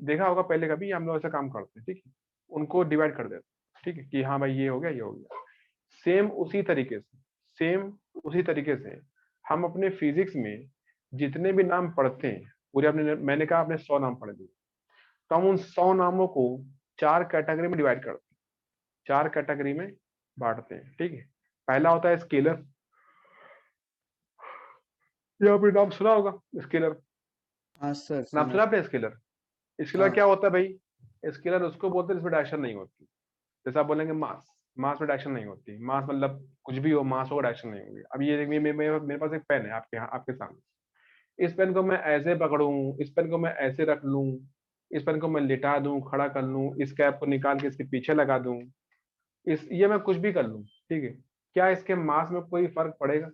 देखा होगा पहले कभी, हम लोग ऐसा काम करते हैं। ठीक है, उनको डिवाइड कर देते हैं। ठीक है कि हाँ भाई ये हो गया, ये हो गया। सेम उसी तरीके से हम अपने फिजिक्स में जितने भी नाम पढ़ते हैं पूरे, अपने मैंने कहा आपने 100 नाम पढ़ दिए, तो हम उन 100 नामों को 4 कैटेगरी में डिवाइड करते हैं, 4 कैटेगरी में बांटते हैं। ठीक है, पहला होता है स्केलर। ये आपने नाम सुना होगा स्केलर, हाँ सर नाम सुना आपने स्केलर? स्केलर हाँ। क्या होता है भाई? स्केलर उसको बोलते हैं जिसमें डायरेक्शन नहीं होती। जैसे आप बोलेंगे मास, मास में डायरेक्शन नहीं होती। मास मतलब कुछ भी हो, मास होगा, डायरेक्शन नहीं होगी। अब ये मेरे पास एक पेन है आपके सामने। इस पेन को मैं ऐसे पकड़ूं, इस पेन को मैं ऐसे रख लूं, इस पेन को मैं लिटा दूं, खड़ा कर लूं, इस कैप को निकाल के इसके पीछे लगा दूं, ये मैं कुछ भी कर लूं। ठीक है, क्या इसके मास में कोई फर्क पड़ेगा?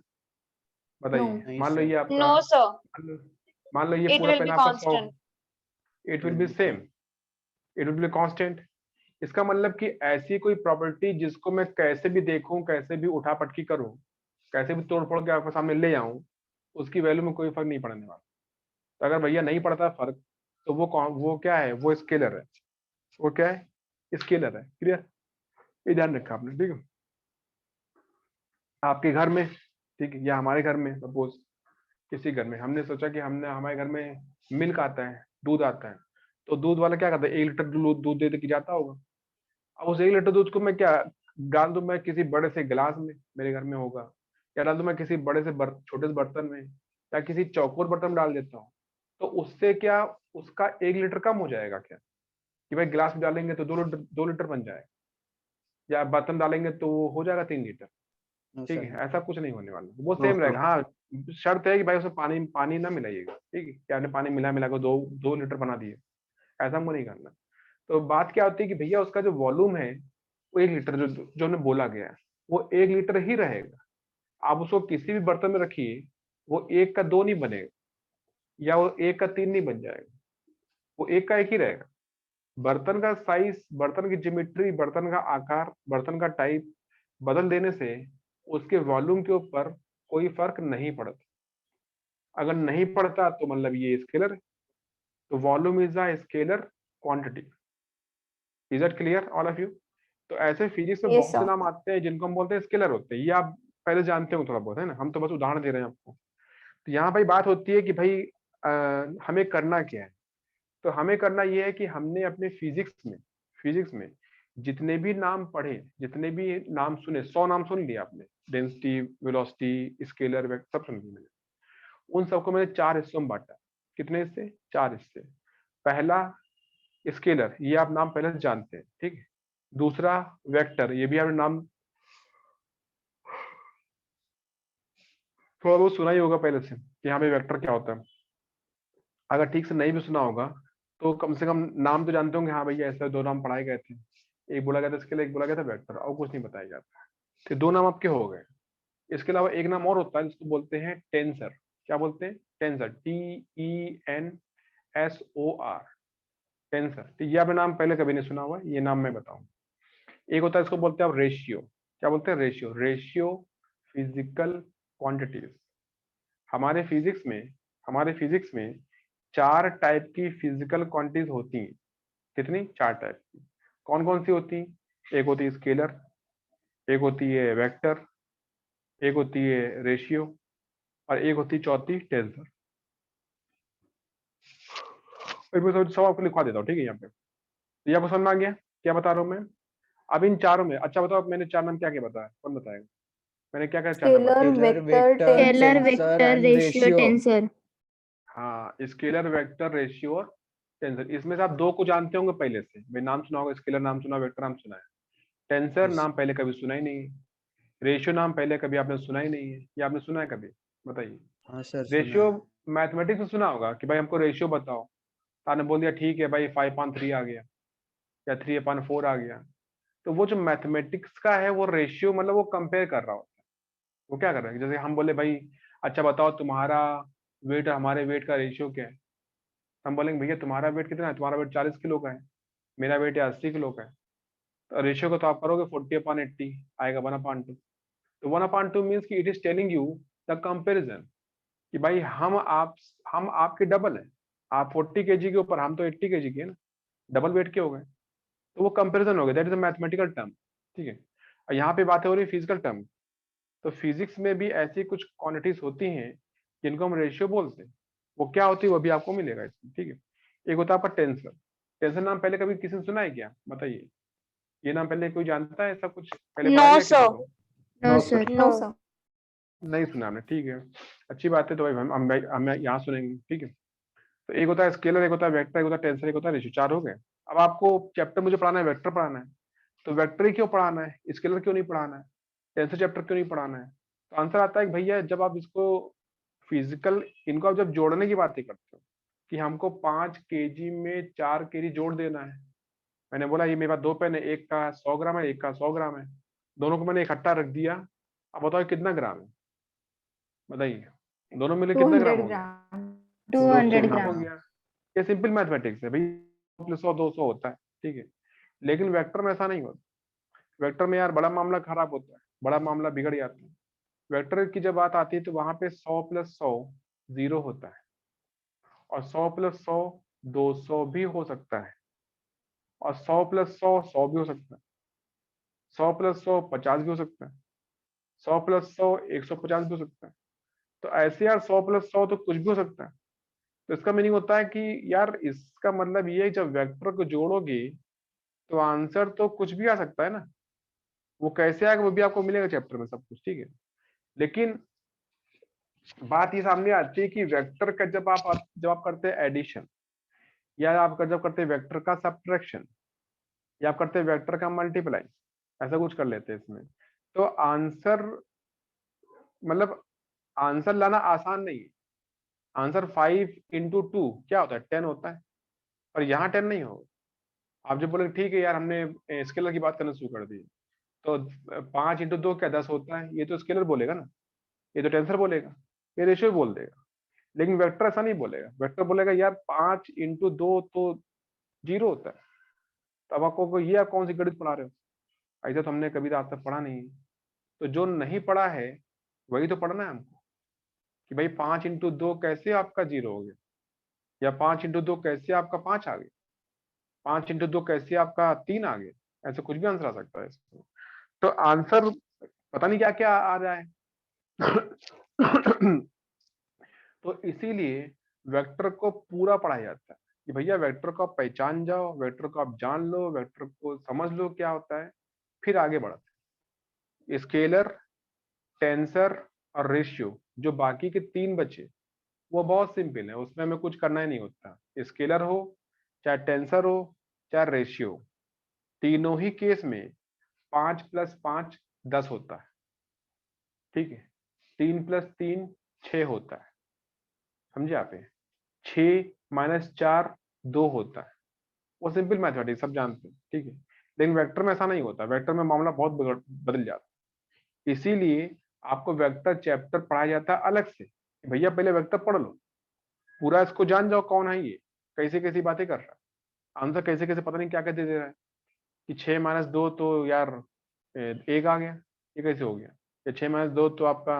बताइए। नहीं मान लो सर। ये आपका, No, sir. मान लो ये It पूरा will पेन be आपका 100, constant. It will be same, it will be constant. इसका मतलब कि ऐसी कोई प्रॉपर्टी जिसको मैं कैसे भी देखूं, कैसे भी उठा पटकी करूं, कैसे भी तोड़ फोड़ के आपके सामने ले आऊं, उसकी वैल्यू में कोई फर्क नहीं पड़ने वाला। तो अगर भैया नहीं पड़ता फर्क, तो वो क्या है? वो स्केलर है। वो क्या है? स्केलर है। क्लियर? ये ध्यान रखा आपने। ठीक है, आपके घर में, ठीक है, या हमारे घर में, सपोज किसी घर में हमने सोचा कि हमारे घर में मिल्क आता है, दूध आता है, तो दूध वाला क्या करता है? 1 लीटर दूध दे के जाता होगा। अब उस 1 लीटर दूध को मैं क्या डाल दूं? मैं किसी बड़े से गिलास में, मेरे घर में होगा, या डाल दूं मैं किसी बड़े से छोटे से बर्तन में, या किसी चौकोर बर्तन में डाल देता हूँ। तो उससे क्या उसका 1 लीटर कम हो जाएगा क्या? कि भाई गिलास में डालेंगे तो 2 लीटर बन जाएगा, या बर्तन डालेंगे तो वो हो जाएगा 3 लीटर। नो ठीक सर। है, ऐसा कुछ नहीं होने वाला, वो नो सेम सर। रहेगा। हाँ, शर्त है कि भाई उसमें पानी पानी ना मिलाइएगा। ठीक है, क्या आपने पानी मिला के 2 लीटर बना दिए, ऐसा हमको नहीं करना। तो बात क्या होती है कि भैया उसका जो वॉल्यूम है वो 1 लीटर, जो हमने बोला गया है, वो 1 लीटर ही रहेगा। आप उसको किसी भी बर्तन में रखिए, वो 1 का 2 नहीं बनेगा, या वो 1 का 3 नहीं बन जाएगा, वो 1 का 1 ही रहेगा। बर्तन का साइज, बर्तन की ज्योमेट्री, बर्तन का आकार, बर्तन का टाइप बदल देने से उसके वॉल्यूम के ऊपर कोई फर्क नहीं पड़ता। अगर नहीं पड़ता तो मतलब ये स्केलर है। तो volume is a scalar quantity. Is it clear all of you? तो ऐसे फिजिक्स में Yes, बहुत से sir. नाम आते हैं जिनको हम बोलते हैं स्केलर होते हैं। ये आप पहले जानते हो थोड़ा बहुत, है ना? हम तो बस उदाहरण दे रहे हैं आपको। तो यहाँ भाई बात होती है कि भाई हमें करना क्या है। तो हमें करना ये है कि हमने अपने फिजिक्स में जितने भी नाम पढ़े, जितने भी नाम सुने, 100 नाम सुन लिए आपने, डेंसिटी, वेलोसिटी, स्केलर, वेक्टर, सब सुन लिए मैंने। उन सबको मैंने 4 हिस्सों में बांटा। कितने हिस्से? 4 हिस्से। पहला स्केलर, ये आप नाम पहले से जानते हैं। ठीक है। दूसरा वेक्टर, ये भी आपने नाम थोड़ा बहुत सुना ही होगा पहले से कि हाँ भाई वेक्टर क्या होता है। अगर ठीक से नहीं भी सुना होगा तो कम से कम नाम तो जानते होंगे, हाँ भैया ऐसे 2 नाम पढ़ाए गए थे, एक बोला गया था स्केलर, एक बोला गया था वेक्टर, और कुछ नहीं बताया जाता। तो 2 नाम आपके हो गए। इसके अलावा एक नाम और होता है जिसको बोलते हैं टेंसर। क्या बोलते हैं? Tensor, TENSOR, tensor. तो ये आपने नाम पहले कभी नहीं सुना हुआ, ये नाम मैं बताऊं। एक होता है इसको बोलते हैं आप रेशियो। क्या बोलते हैं? Ratio physical quantities. हमारे फिजिक्स में 4 टाइप की फिजिकल क्वांटिटीज होती हैं। कितनी? 4 टाइप की। कौन कौन सी होती हैं? एक होती है स्केलर, एक होती है वेक्टर, एक होती है रेशियो, और एक होती है चौथी टेंसर। सब आपको लिखवा देता हूँ। ठीक है, यहाँ पे तो ये आपको समझ में आ गया क्या बता रहा हूँ मैं? अब इन चारों में, अच्छा बताओ मैंने 4 नाम क्या क्या बताया? कौन बताएगा? मैंने क्या क्या 4 नाम बताया? Scalar, scalar, vector, vector, Scalar, tensor. Tensor vector, and ratio, ratio. tensor. हाँ, स्केलर, वेक्टर, रेशियो और टेंसर। इसमें से आप 2 को जानते होंगे पहले से। भाई नाम सुना होगा, स्केलर नाम सुना, वेक्टर नाम सुना है। Tensor yes. नाम पहले कभी सुना ही नहीं है। रेशियो नाम पहले कभी आपने सुना ही नहीं है, या आपने सुना है कभी? बताइए। हाँ सर सुना रेशियो है। मैथमेटिक्स में सुना होगा कि भाई हमको रेशियो बताओ, तो आपने बोल दिया ठीक है भाई 5/3 आ गया, या 3/4 आ गया। तो वो जो मैथमेटिक्स का है वो रेशियो मतलब वो कंपेयर कर रहा होता है। वो क्या कर रहे हैं, जैसे हम बोले भाई अच्छा बताओ तुम्हारा वेट हमारे वेट का रेशियो क्या है, हम बोलेंगे भैया तुम्हारा वेट कितना है, तुम्हारा वेट 40 किलो का है, मेरा वेट 80 किलो का है, तो रेशियो को तो आप करोगे 40/80 आएगा 1/2। तो 1/2 मीन्स कि it is telling you the comparison कि भाई हम आपके डबल है, आप 40 केजी के ऊपर, हम तो 80 केजी के हैं ना, डबल वेट के हो गए। तो वो कंपेरिजन हो गया, that is a mathematical term. ठीक है, और यहाँ पे बातें हो रही फिजिकल टर्म। तो फिजिक्स में भी ऐसी कुछ क्वांटिटीज होती हैं जिनको हम रेशियो बोलते हैं, वो क्या होती है वो भी आपको मिलेगा इसमें। ठीक है, एक होता है आपका टेंसर। टेंसर नाम पहले कभी किसी ने सुना है क्या, बताइए, ये नाम पहले कोई जानता है, ऐसा कुछ पहले No, पढ़ा गया sir. किसी को? No, sir. No, sir. नहीं सुना हमने, ठीक है, अच्छी बात है, तो भाई हम यहाँ सुनेंगे। ठीक है, तो एक होता है स्केलर, एक होता है वेक्टर, एक होता है टेंसर, एक होता है रेशियो, 4 हो गए। अब आपको चैप्टर मुझे पढ़ाना है, वेक्टर पढ़ाना है, तो वेक्टर ही क्यों पढ़ाना है, स्केलर क्यों नहीं पढ़ाना है, टेंसर चैप्टर क्यों नहीं पढ़ाना है? तो आंसर आता है कि भैया जब आप इसको फिजिकल, इनको आप जब जोड़ने की बातें करते हो कि हमको 5 केजी में 4 केजी जोड़ देना है, मैंने बोला ये मेरे पास 2 पेन है, एक का 100 ग्राम है, एक का 100 ग्राम है, दोनों को मैंने इकट्ठा रख दिया, अब बताओ कितना ग्राम है, बताइए, दोनों मिले कितना ग्राम 200 हो गया? ग्राम। 200 200 ग्राम हो ग्राम। गया। ये सिंपल मैथमेटिक्स है भाई, 100 200 होता है। ठीक है, लेकिन वेक्टर में ऐसा नहीं होता। वेक्टर में यार बड़ा मामला खराब होता है, बड़ा मामला बिगड़ जाता है। वेक्टर की जब बात आती है तो वहां पे 100 + 100 0 होता है, और 100 + 100 200 भी हो सकता है, और 100 + 100 100 भी हो सकता है, 100 + 100 50 भी हो सकता है, 100 + 100 150 भी हो सकता है। तो ऐसे यार 100 + 100 तो कुछ भी हो सकता है। तो इसका मीनिंग होता है कि यार इसका मतलब ये है जब वेक्टर को जोड़ोगे तो आंसर तो कुछ भी आ सकता है ना, वो कैसे आएगा वो भी आपको मिलेगा चैप्टर में सब कुछ। ठीक है, लेकिन बात ये सामने आती है कि वेक्टर का जब आप करते हैं एडिशन, या आप जब करते हैं वेक्टर का सब्ट्रैक्शन, या आप करते हैं वेक्टर का मल्टीप्लाई, ऐसा कुछ कर लेते हैं इसमें, तो आंसर मतलब आंसर लाना आसान नहीं है। आंसर 5 × 2 क्या होता है, 10 होता है, और यहाँ 10 नहीं होगा। आप जब बोले ठीक है यार हमने स्केलर की बात करना शुरू कर दी, तो 5 × 2 क्या 10 होता है, ये तो स्केलर बोलेगा ना, ये तो टेंसर बोलेगा, ये रेशियो बोल देगा। लेकिन वेक्टर ऐसा नहीं बोलेगा, वेक्टर बोलेगा यार 5 × 2 तो 0 होता है। तो अब आपको ये आप कौन सी गणित पढ़ा रहे हो, ऐसा तो हमने कभी आज तक पढ़ा नहीं है। तो जो नहीं पढ़ा है वही तो पढ़ना है हमको, कि भाई 5 × 2 कैसे आपका 0 हो गया, या 5 × 2 कैसे आपका 5 आ गया, 5 × 2 कैसे आपका 3 आ गया, ऐसे कुछ भी आंसर आ सकता है इसमें। तो आंसर पता नहीं क्या क्या आ रहा है। तो इसीलिए वेक्टर को पूरा पढ़ाया जाता है कि भैया वेक्टर को आप पहचान जाओ, वेक्टर को आप जान लो, वेक्टर को समझ लो क्या होता है, फिर आगे बढ़ते। स्केलर, टेंसर और रेशियो, जो बाकी के 3 बचे वो बहुत सिंपल है, उसमें हमें कुछ करना ही नहीं होता। स्केलर हो चाहे टेंसर हो चाहे रेशियो, तीनों ही केस में 5 + 5 10 होता है। ठीक है, 3 + 3 6 होता है, समझे आप? 6 - 4 2 होता है, वो सिंपल मैथमेटिक्स सब जानते हैं। ठीक है, लेकिन वेक्टर में ऐसा नहीं होता, वेक्टर में मामला बहुत बदल जाता है। इसीलिए आपको वेक्टर चैप्टर पढ़ाया जाता है अलग से, कि भैया पहले वेक्टर पढ़ लो, पूरा इसको जान जाओ कौन है ये, कैसे कैसी बातें कर रहा है, आंसर कैसे कैसे पता नहीं क्या क्या दे दे रहा है, कि 6 - 2 तो यार 1 आ गया, ये कैसे हो गया, या 6 - 2 तो आपका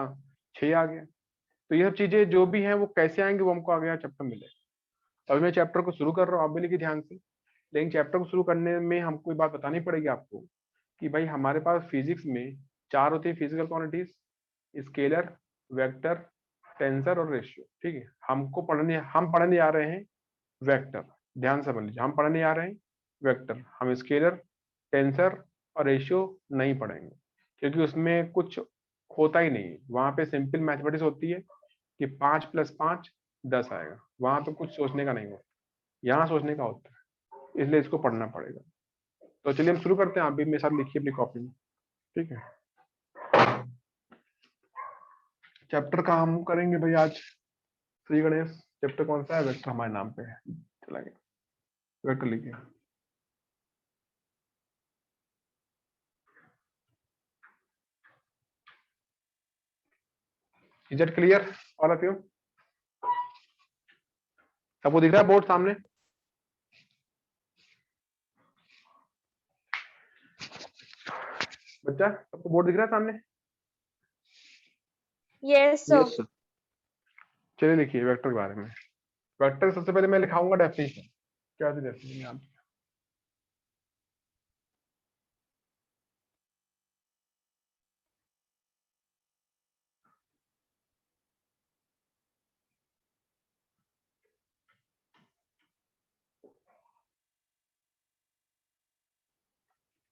6 आ गया। तो ये सब चीजें जो भी हैं वो कैसे आएंगे वो हमको आगे चैप्टर मिलेगा। अभी मैं चैप्टर को शुरू कर रहा हूँ, आप भी लिखिए ध्यान से। लेकिन चैप्टर को शुरू करने में हमको एक बात बतानी पड़ेगी आपको, कि भाई हमारे पास फिजिक्स में 4 होती है physical quantities, scalar, vector, tensor और रेशियो। ठीक है, हम पढ़ने आ रहे हैं वेक्टर, ध्यान से समझ लीजिए, हम पढ़ने आ रहे हैं वेक्टर, हम स्केलर, टेंसर और रेशियो नहीं पढ़ेंगे, क्योंकि उसमें कुछ होता ही नहीं है। वहां पे सिंपल मैथमेटिक्स होती है कि 5 + 5 10 आएगा, वहां पे कुछ सोचने का नहीं होता, यहाँ सोचने का होता है, इसलिए इसको पढ़ना पड़ेगा। तो चलिए हम शुरू करते हैं, आप भी मेरे साथ लिखिए अपनी कॉपी में। ठीक है, चैप्टर का हम करेंगे भाई आज श्री गणेश। चैप्टर कौन सा है, वेक्टर हमारे नाम पे है, चला गया, वेक्टर लिखिए। Is it clear all of you? सबको दिख रहा है बोर्ड सामने? बच्चा सबको बोर्ड दिख रहा है सामने? Yes, sir. Yes, sir. चलिए लिखिए वेक्टर के बारे में। वेक्टर सबसे पहले मैं लिखाऊंगा डेफिनेशन। क्या थी डेफिनेशन यहाँ पे?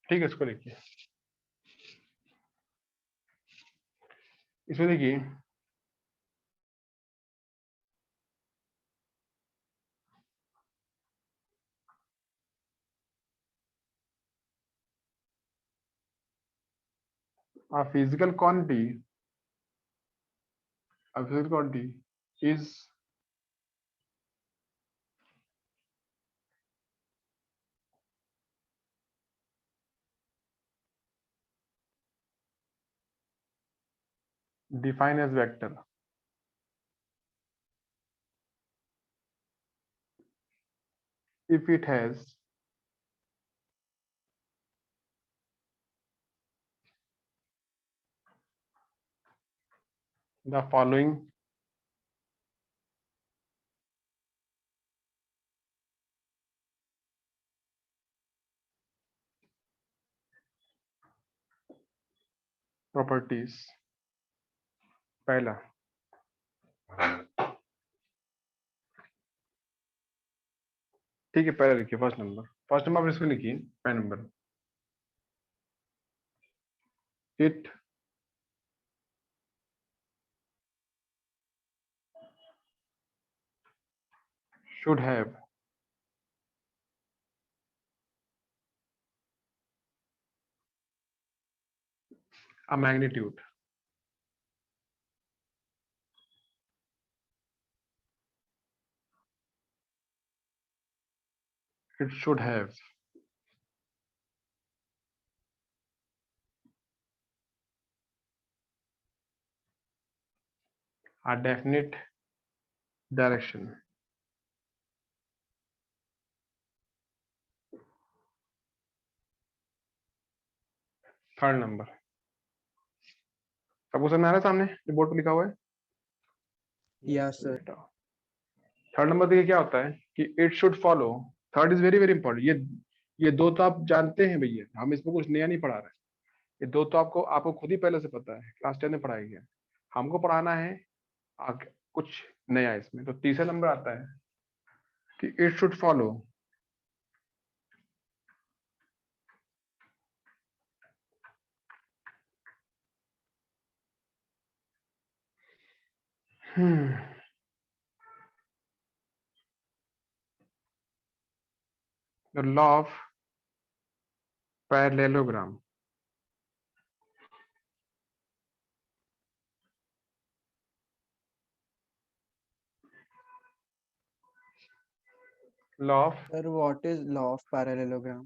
ठीक है, इसको लिखिए। इसमें देखिए a physical quantity is defined as vector if it has the following properties। पहला, ठीक है, पहला लिखिए फर्स्ट नंबर आप इसमें लिखिए पहला number. It should have a magnitude it should have a definite direction। Third number सबको समझ में आ रहा है सामने जो बोर्ड पर लिखा हुआ है? Yes sir. थर्ड नंबर देखिए क्या होता है कि it should follow. Third is very very important. ये दो तो आप जानते हैं भैया, हम इसमें कुछ नया नहीं पढ़ा रहे। ये दो तो आपको खुद ही पहले से पता है, क्लास 10 में पढ़ाया गया। हमको पढ़ाना है आगे कुछ नया इसमें। तो तीसरा नंबर आता है कि it should follow the law of parallelogram। Law of, sir what is law of parallelogram?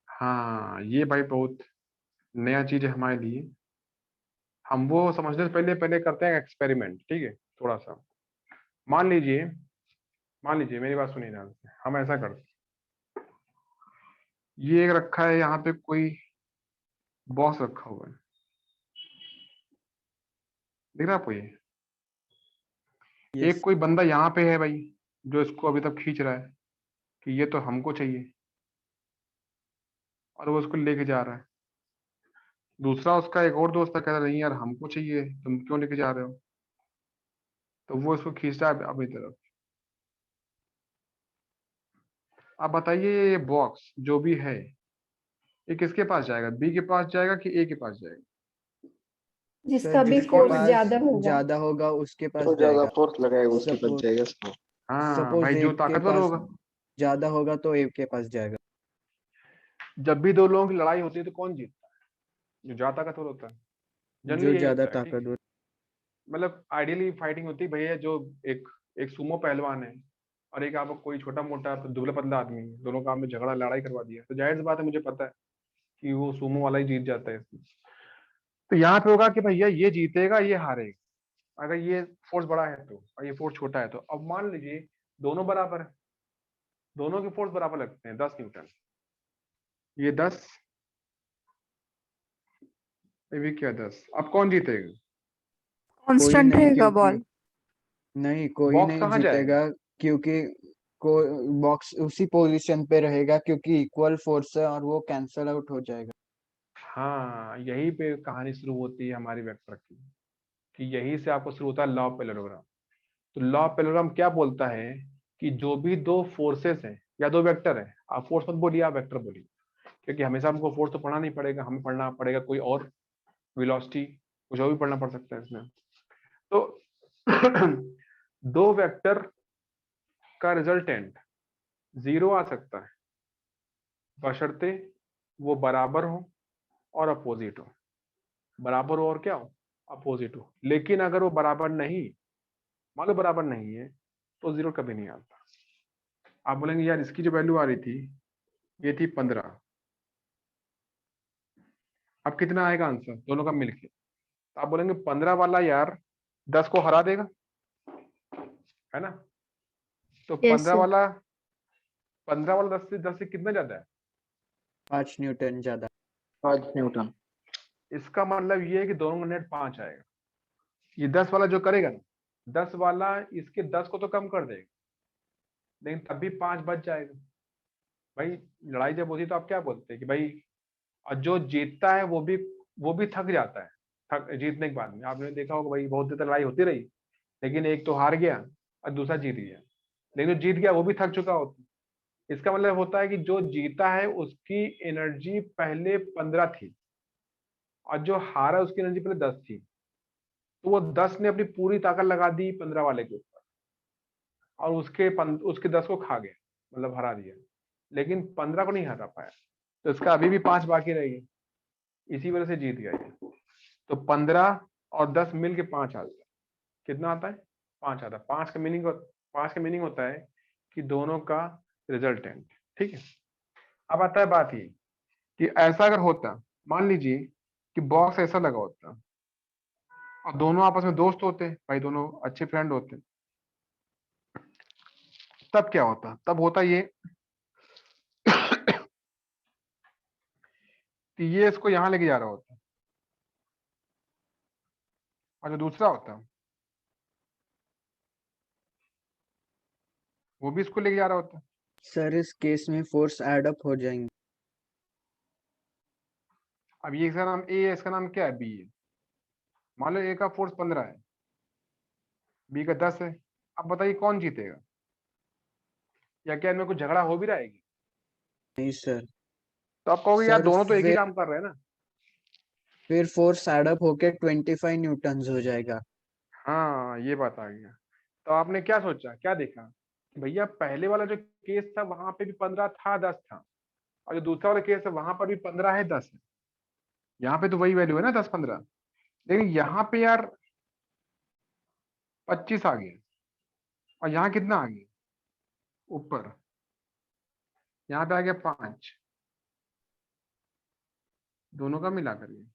हाँ ये भाई बहुत नया चीज है हमारे लिए। हम वो समझने से पहले करते हैं एक्सपेरिमेंट। ठीक है, थोड़ा सा मान लीजिए मेरी बात सुनिए ध्यान से। हम ऐसा करते हैं, ये एक रखा है यहाँ पे, कोई बॉक्स रखा हुआ है, दिख रहा है आपको ये? एक कोई बंदा यहाँ पे है भाई जो इसको अभी तक खींच रहा है कि ये तो हमको चाहिए, और वो उसको लेके जा रहा है। दूसरा उसका एक और दोस्त कह रहा है नहीं यार हमको चाहिए, तुम क्यों लेके जा रहे हो? तो वो इसको खींच रहा है अपनी तरफ। अब बताइए ये बॉक्स जो भी है ये किसके पास जाएगा? बी के पास जाएगा कि ए के पास जाएगा? जिसका भी जिसके फोर्स पास ज्यादा होगा उसके पास तो ज्यादा जाएगा। फोर्स लगाएगा उसके पास Suppose- जाएगा इसको। हाँ सपोज भाई, जो ताकतवर होगा। ज्यादा होगा तो ए के पास जाएगा। जब भी दो लोगों की लड़ाई होती है तो कौन जीतता है? जो ज्यादा ताकतवर होता है। जो जनरली ज्यादा ताकतवर। मतलब आइडियली फाइटिंग होती है भैया, जो एक सुमो पहलवान है और एक आपको कोई छोटा मोटा दुबला पतला आदमी है, दोनों का में झगड़ा लड़ाई करवा दिया, तो जाहिर सी बात है मुझे पता है कि वो सुमो वाला ही जीत जाता है इसमें। तो यहाँ पे होगा कि भैया ये जीतेगा ये हारेगा। अगर ये फोर्स बड़ा है तो और ये फोर्स छोटा है तो अब मान लीजिए दोनों बराबर है, दोनों के फोर्स बराबर लगते हैं 10 न्यूटन, ये 10 ये भी क्या 10, अब कौन जीतेगा? कांस्टेंट नहीं, रहेगा क्योंकि बॉल। नहीं कोई बॉक्स नहीं कहाँ जाएगा? जीतेगा, क्योंकि को बॉक्स उसी पोजीशन पे रहेगा, क्योंकि इक्वल फोर्स है और वो कैंसल आउट हो जाएगा। हाँ, यही पे कहानी शुरू होती है हमारी वेक्टर की, कि यही से आपको शुरू होता है लॉ ऑफ पैरेललोग्राम। तो लॉ ऑफ पैरेललोग्राम क्या बोलता है कि जो भी दो फोर्सेस हैं या दो वेक्टर है, आप फोर्स मत बोलिए, आप वेक्टर बोलिए, क्योंकि हमेशा हमको फोर्स तो पढ़ना नहीं पड़ेगा, हमें पढ़ना पड़ेगा कोई और वेलोसिटी, कुछ और भी पढ़ना पड़ सकता है इसमें। तो दो वेक्टर का रिजल्टेंट 0 आ सकता है बशर्ते वो बराबर हो और अपोजिट हो, बराबर हो और क्या हो, अपोजिट हो। लेकिन अगर वो बराबर नहीं, मान लो बराबर नहीं है, तो 0 कभी नहीं आता। आप बोलेंगे यार इसकी जो वैल्यू आ रही थी ये थी 15, अब कितना आएगा आंसर दोनों का मिलके? तो आप बोलेंगे 15 वाला यार 10 को हरा देगा, है ना? तो Yes, 15 sir. वाला 10 से कितना ज्यादा है? 5 न्यूटन ज्यादा। 5 न्यूटन। इसका मतलब ये है कि दोनों का नेट 5 आएगा। ये 10 वाला जो करेगा ना, 10 वाला इसके 10 को तो कम कर देगा, लेकिन तब भी 5 बच जाएगा। भाई लड़ाई जब होती तो आप क्या बोलते हैं कि भाई, और जो जीतता है वो भी थक जाता है, जीतने के बाद में आपने देखा होगा भाई बहुत देर तक लड़ाई होती रही, लेकिन एक तो हार गया और दूसरा जीत गया, लेकिन जो जीत गया वो भी थक चुका होता है। इसका मतलब होता है कि जो जीता है उसकी एनर्जी पहले 15 थी और जो हारा उसकी एनर्जी पहले 10 थी, तो वो 10 ने अपनी पूरी ताकत लगा दी 15 वाले के ऊपर और उसके 10 को खा गया, मतलब हरा दिया, लेकिन 15 को नहीं हरा पाया। तो इसका अभी भी 5 बाकी रह गए, इसी वजह से जीत गया ये। तो 15 और 10 मिल के 5 आता है। कितना आता है? 5 आता है। 5 का मीनिंग होता है कि दोनों का रिजल्टेंट। ठीक है, अब आता है बात ये कि ऐसा अगर होता, मान लीजिए कि बॉक्स ऐसा लगा होता और दोनों आपस में दोस्त होते भाई, दोनों अच्छे फ्रेंड होते, तब क्या होता? तब होता ये कि ये इसको यहां लेके जा रहा होता और जो दूसरा होता वो भी इसको लेके जा रहा होता। सर इस केस में फोर्स एड अप हो जाएंगे। अब ये इसका नाम ए है, इसका नाम क्या है? बी है। मान लो ए का फोर्स 15 है, बी का 10 है। अब बताइए कौन जीतेगा? या क्या इनमें कुछ झगड़ा हो भी रहा है? नहीं सर। तो आप कहोगे यार सर दोनों तो एक ही काम कर रहे हैं ना। फिर फोर्स एड अप होके 25 न्यूटन हो जाएगा। हाँ, ये बात आ गया। तो आपने क्या सोचा, क्या देखा कि भैया पहले वाला जो केस था वहां पे भी 15 था, 10 था, और जो दूसरा वाला केस है वहां पर भी 15 है, 10 है। यहाँ पे तो वही वैल्यू है ना, 10 15, लेकिन यहाँ पे यार 25 आ गया और यहाँ कितना आ गया ऊपर? यहाँ पे आ गया 5, दोनों का मिला करिए,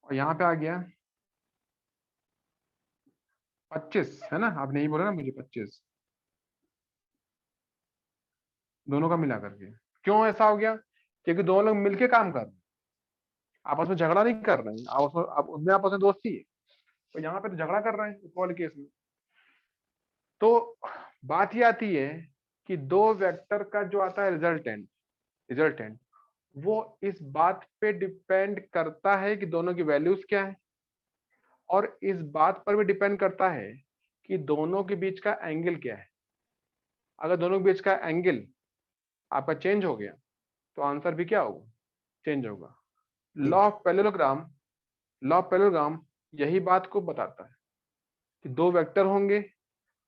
और यहाँ पे आ गया 25, है ना? आपने यही बोला ना मुझे 25, दोनों का मिला करके। क्यों ऐसा हो गया? क्योंकि दोनों लोग मिलके काम कर रहे हैं, आपस में झगड़ा नहीं कर रहे हैं, उनमें आपस में दोस्ती है। तो यहाँ पे तो झगड़ा कर रहे हैं इस वाले केस में। तो बात ये आती है कि दो वेक्टर का जो आता है रिजल्टेंट वो इस बात पे डिपेंड करता है कि दोनों की वैल्यूज क्या है, और इस बात पर भी डिपेंड करता है कि दोनों के बीच का एंगल क्या है। अगर दोनों के बीच का एंगल आपका चेंज हो गया तो आंसर भी क्या होगा? चेंज होगा। लॉ ऑफ पैरेललोग्राम यही बात को बताता है कि दो वेक्टर होंगे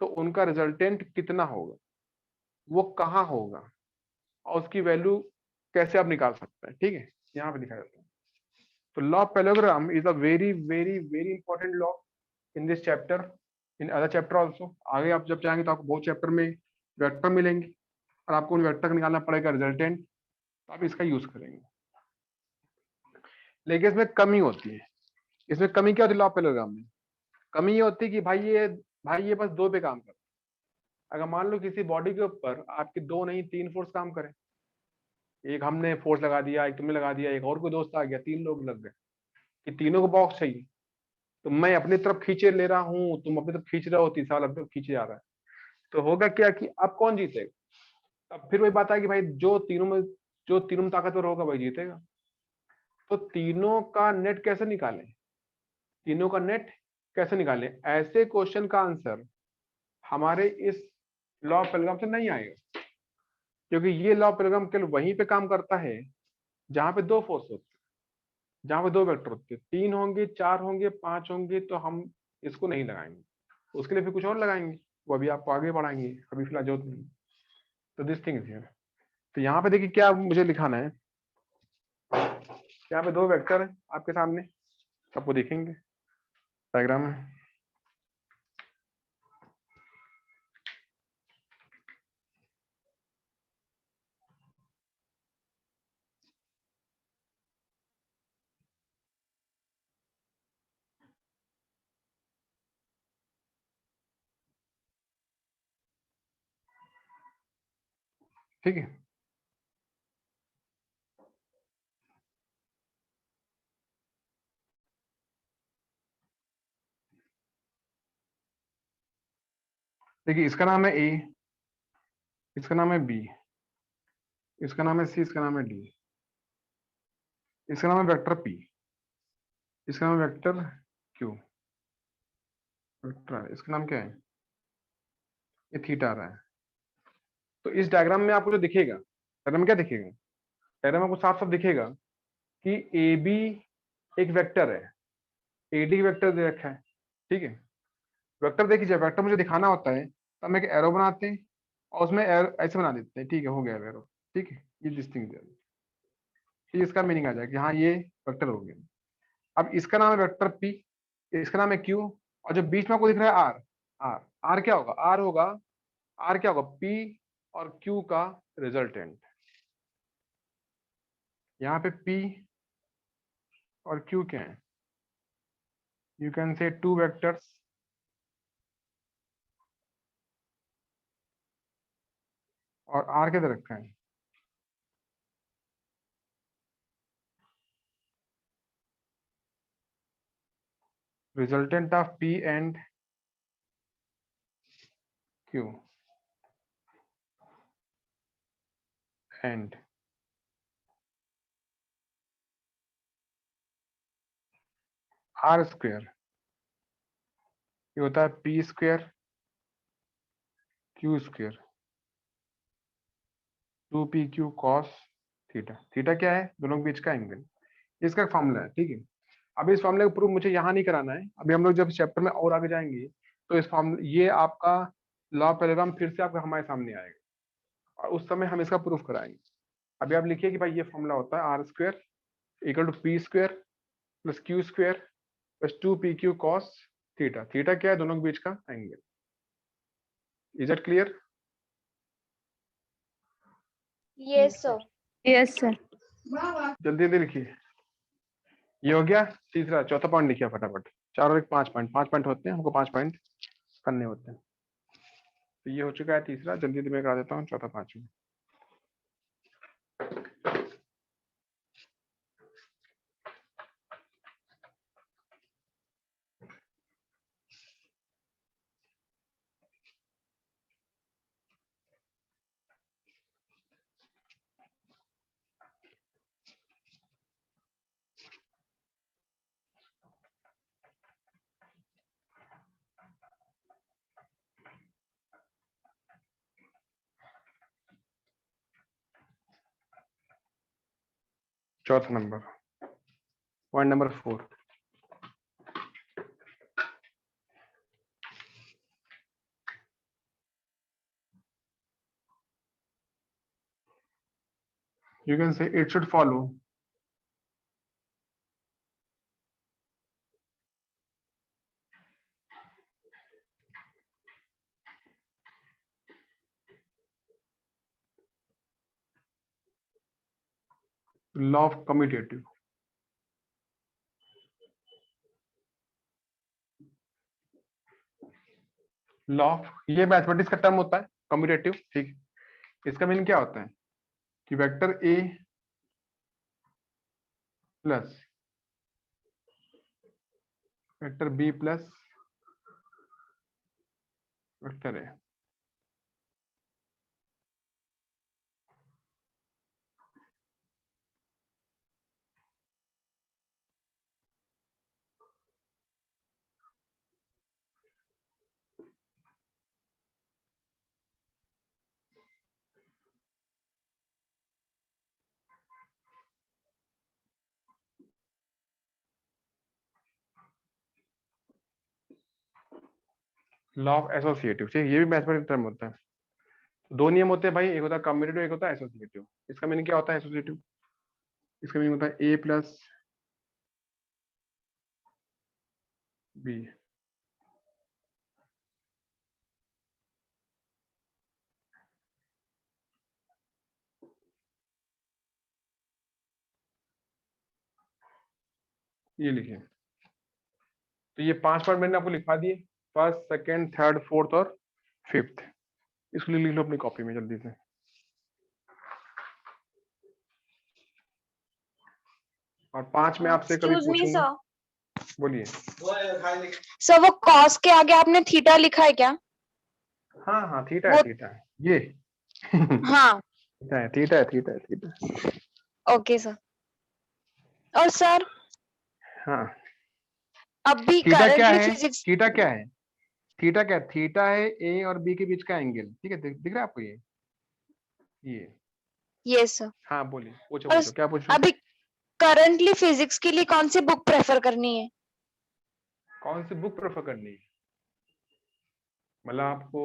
तो उनका रिजल्टेंट कितना होगा, वो कहाँ होगा, और उसकी वैल्यू कैसे आप निकाल सकते हैं। ठीक है, यहाँ पे दिखाया जाता है। तो law of parallelogram is a very very very important law in this chapter, in other chapter also. आगे आप जब चाहेंगे तो आपको बहुत चैप्टर में वेक्टर मिलेंगे और आपको उन वेक्टर का निकालना पड़ेगा रिजल्टेंट, तो आप इसका यूज करेंगे। लेकिन इसमें कमी होती है। इसमें कमी क्या होती है लॉ ऑफ पैरेललोग्राम में? कमी ये होती है कि भाई ये बस 2 पे काम कर। अगर मान लो किसी बॉडी के ऊपर आपके 2 नहीं 3 फोर्स काम करें, एक हमने फोर्स लगा दिया, एक तुमने लगा दिया, एक और कोई दोस्त आ गया, 3 लोग लग गए कि तीनों को बॉक्स चाहिए, तो मैं अपनी तरफ खींचे ले रहा हूँ, तुम अपनी तरफ खींच रहे हो, तीसरा वाला अपनी तरफ खींचे जा रहा है, तो होगा क्या कि अब कौन जीतेगा? अब फिर वही बात है कि भाई जो तीनों में ताकतवर होगा वही जीतेगा। तो तीनों का नेट कैसे निकालें? तीनों का नेट कैसे निकालें? ऐसे क्वेश्चन का आंसर हमारे इस लॉ ऑफ पेलग्राम से नहीं आएगा, क्योंकि ये लॉ ऑफ पेलग्राम केवल वहीं पे काम करता है जहां पे 2 फोर्स होते हैं, जहां पे 2 वेक्टर होते हैं। 3 होंगे, 4 होंगे, 5 होंगे तो हम इसको नहीं लगाएंगे, उसके लिए फिर कुछ और लगाएंगे, वो अभी आपको आगे बढ़ाएंगे, अभी फिलहाल जरूरत नहीं। तो दिस थिंग इज हियर। तो यहाँ पे देखिए क्या मुझे लिखाना है, यहाँ पे 2 वेक्टर है आपके सामने, आपको दिखेंगे डायग्राम में। ठीक है, देखिए इसका नाम है ए, इसका नाम है बी, इसका नाम है सी, इसका नाम है डी, इसका नाम है वेक्टर पी, इसका नाम है वेक्टर क्यू, वेक्टर इसका नाम क्या है, ये थीटा आ रहा है। तो इस डायग्राम में आपको जो दिखेगा, डायग्राम में क्या दिखेगा, डायग्राम में आपको साफ साफ दिखेगा कि ए बी एक वेक्टर है, एडी वेक्टर दे रखा है। ठीक है, वेक्टर देखिए, जब वेक्टर मुझे दिखाना होता है तो हम एक एरो बनाते हैं और उसमें ऐसे बना देते हैं। ठीक है, हो गया एरो। ठीक है, ये डिस्टिंग ठीक, इसका मीनिंग आ जाएगा कि हाँ ये वेक्टर हो गया। अब इसका नाम है वेक्टर पी, इसका नाम है क्यू, और जो बीच में आपको दिख रहा है आर, आर क्या होगा, आर क्या होगा, पी और क्यू का रिजल्टेंट। यहाँ पे पी और क्यू क्या है, यू कैन से 2 वेक्टर्स और आर क्या दे रखा है, resultant of p and q and r square, ये होता है p square q square 2pq cos theta. Theta क्या है, दोनों के बीच का एंगल, इसका फॉर्मूला है। ठीक है, अब इस फॉर्मूले का प्रूफ मुझे यहाँ नहीं कराना है, अभी हम लोग जब चैप्टर में और आगे जाएंगे तो इस फॉर्मूले, ये आपका लॉ पैराग्राम फिर से आपका हमारे सामने आएगा और उस समय हम इसका प्रूफ कराएंगे। अभी आप लिखिए कि भाई ये फॉर्मूला होता है r square equal to p square plus q square plus 2pq cos theta. Theta क्या है, दोनों के बीच का angle. Is it clear? Yes sir. Yes sir. जल्दी जल्दी लिखिए। ये हो गया तीसरा, चौथा पॉइंट लिखिए फटाफट। 4 और 1 5 पॉइंट, 5 पॉइंट होते हैं, हमको 5 पॉइंट करने होते हैं। तो ये हो चुका है तीसरा, जल्दी जल्दी मैं करा देता हूँ चौथा 5वां। चौथा number, point number 4। You can say it should follow law of commutative. Law ये मैथमेटिक्स का टर्म होता है कम्यूटेटिव, ठीक है। इसका मीनिंग क्या होता है कि vector a plus vector b plus vector a, law of associative, ठीक है। ये भी मैथमेटिक्स टर्म होता है। दो नियम होते हैं भाई, एक होता है कम्यूटेटिव, एक होता है एसोसिएटिव। इसका मीनिंग क्या होता है एसोसिएटिव? इसका मीनिंग होता है ए प्लस बी ये लिखिए। तो ये 5 पार्ट मैंने आपको लिखवा दिए, फर्स्ट, सेकंड, थर्ड, फोर्थ और फिफ्थ। इसको लिख लो अपनी कॉपी में जल्दी से। और 5 में आपसे कभी एक्सक्यूज मी पूछूंगा। सर, बोलिए। सर वो कॉस के आगे आपने थीटा लिखा है क्या? हाँ हाँ, थीटा है, वो- थीटा है ये हाँ, थीटा है, थीटा है, थीटा है, थीटा है। Okay sir. और सर हाँ, अभी थीटा क्या करंटली है? फिजिक्स, थीटा क्या है? थीटा क्या है? थीटा है ए और बी के बीच का एंगल, ठीक है। दिख रहा है आपको ये? Yes sir. हाँ बोलिए, पूछो और पूछो, क्या पूछो? अभी करंटली फिजिक्स के लिए कौन सी बुक प्रेफर करनी है? कौन सी बुक प्रेफर करनी है? मतलब आपको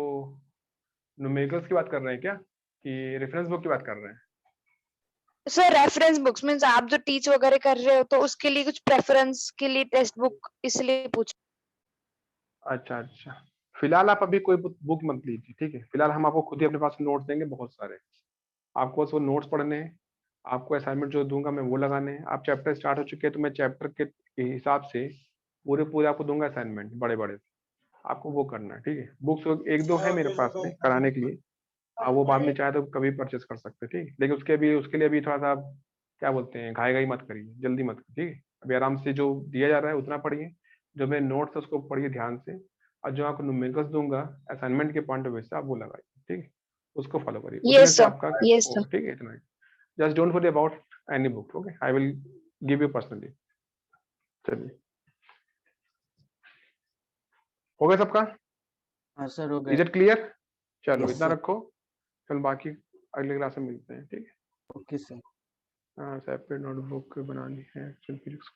न्यूमेरिकल्स की बात कर रहे हैं क्या, कि रेफरेंस बुक की बात कर रहे हैं? सर रेफरेंस बुक्स मींस आप जो टीच वगैरह कर रहे हो तो उसके लिए कुछ प्रेफरेंस के लिए टेक्स्ट बुक, इसलिए पूछ। अच्छा अच्छा, फिलहाल आप अभी कोई बुक मत लीजिए, ठीक है। फिलहाल हम आपको खुद ही अपने पास नोट्स देंगे बहुत सारे, आपको बस वो नोट्स पढ़ने हैं। आपको असाइनमेंट जो दूंगा मैं वो लगाने हैं। आप चैप्टर स्टार्ट हो चुके हैं तो मैं चैप्टर के हिसाब से पूरे पूरे आपको दूंगा असाइनमेंट, बड़े बड़े। आपको वो करना है, ठीक है। बुक्स एक दो है मेरे पास में कराने के लिए, आप वो बाद में चाहे तो कभी परचेस कर सकते हैं, ठीक है। लेकिन उसके लिए अभी थोड़ा सा क्या बोलते हैं, घाई मत करिए, जल्दी मत करिए, ठीक है। अभी आराम से जो दिया जा रहा है उतना पढ़िए, जो मेरे नोट्स है उसको पढ़िए ध्यान से, और जो आपको न्यूमेरिकल्स दूंगा असाइनमेंट के पॉइंट ऑफ व्यू से आप वो लगाइए, ठीक है। उसको फॉलो करिए, उतने यस से सर, आपका यस होगा, सर। ठीक है। इतना just don't worry about any book, okay, I will give you personally. चलिए, हो गया सबका? हाँ सर, हो इज गए। It clear? चलो यस इतना सर। रखो, कल बाकी अगले क्लास में मिलते हैं, ठीक है। Okay sir. हाँ, सेपरेट नोटबुक बनानी है एक्चुअल फिजिक्स।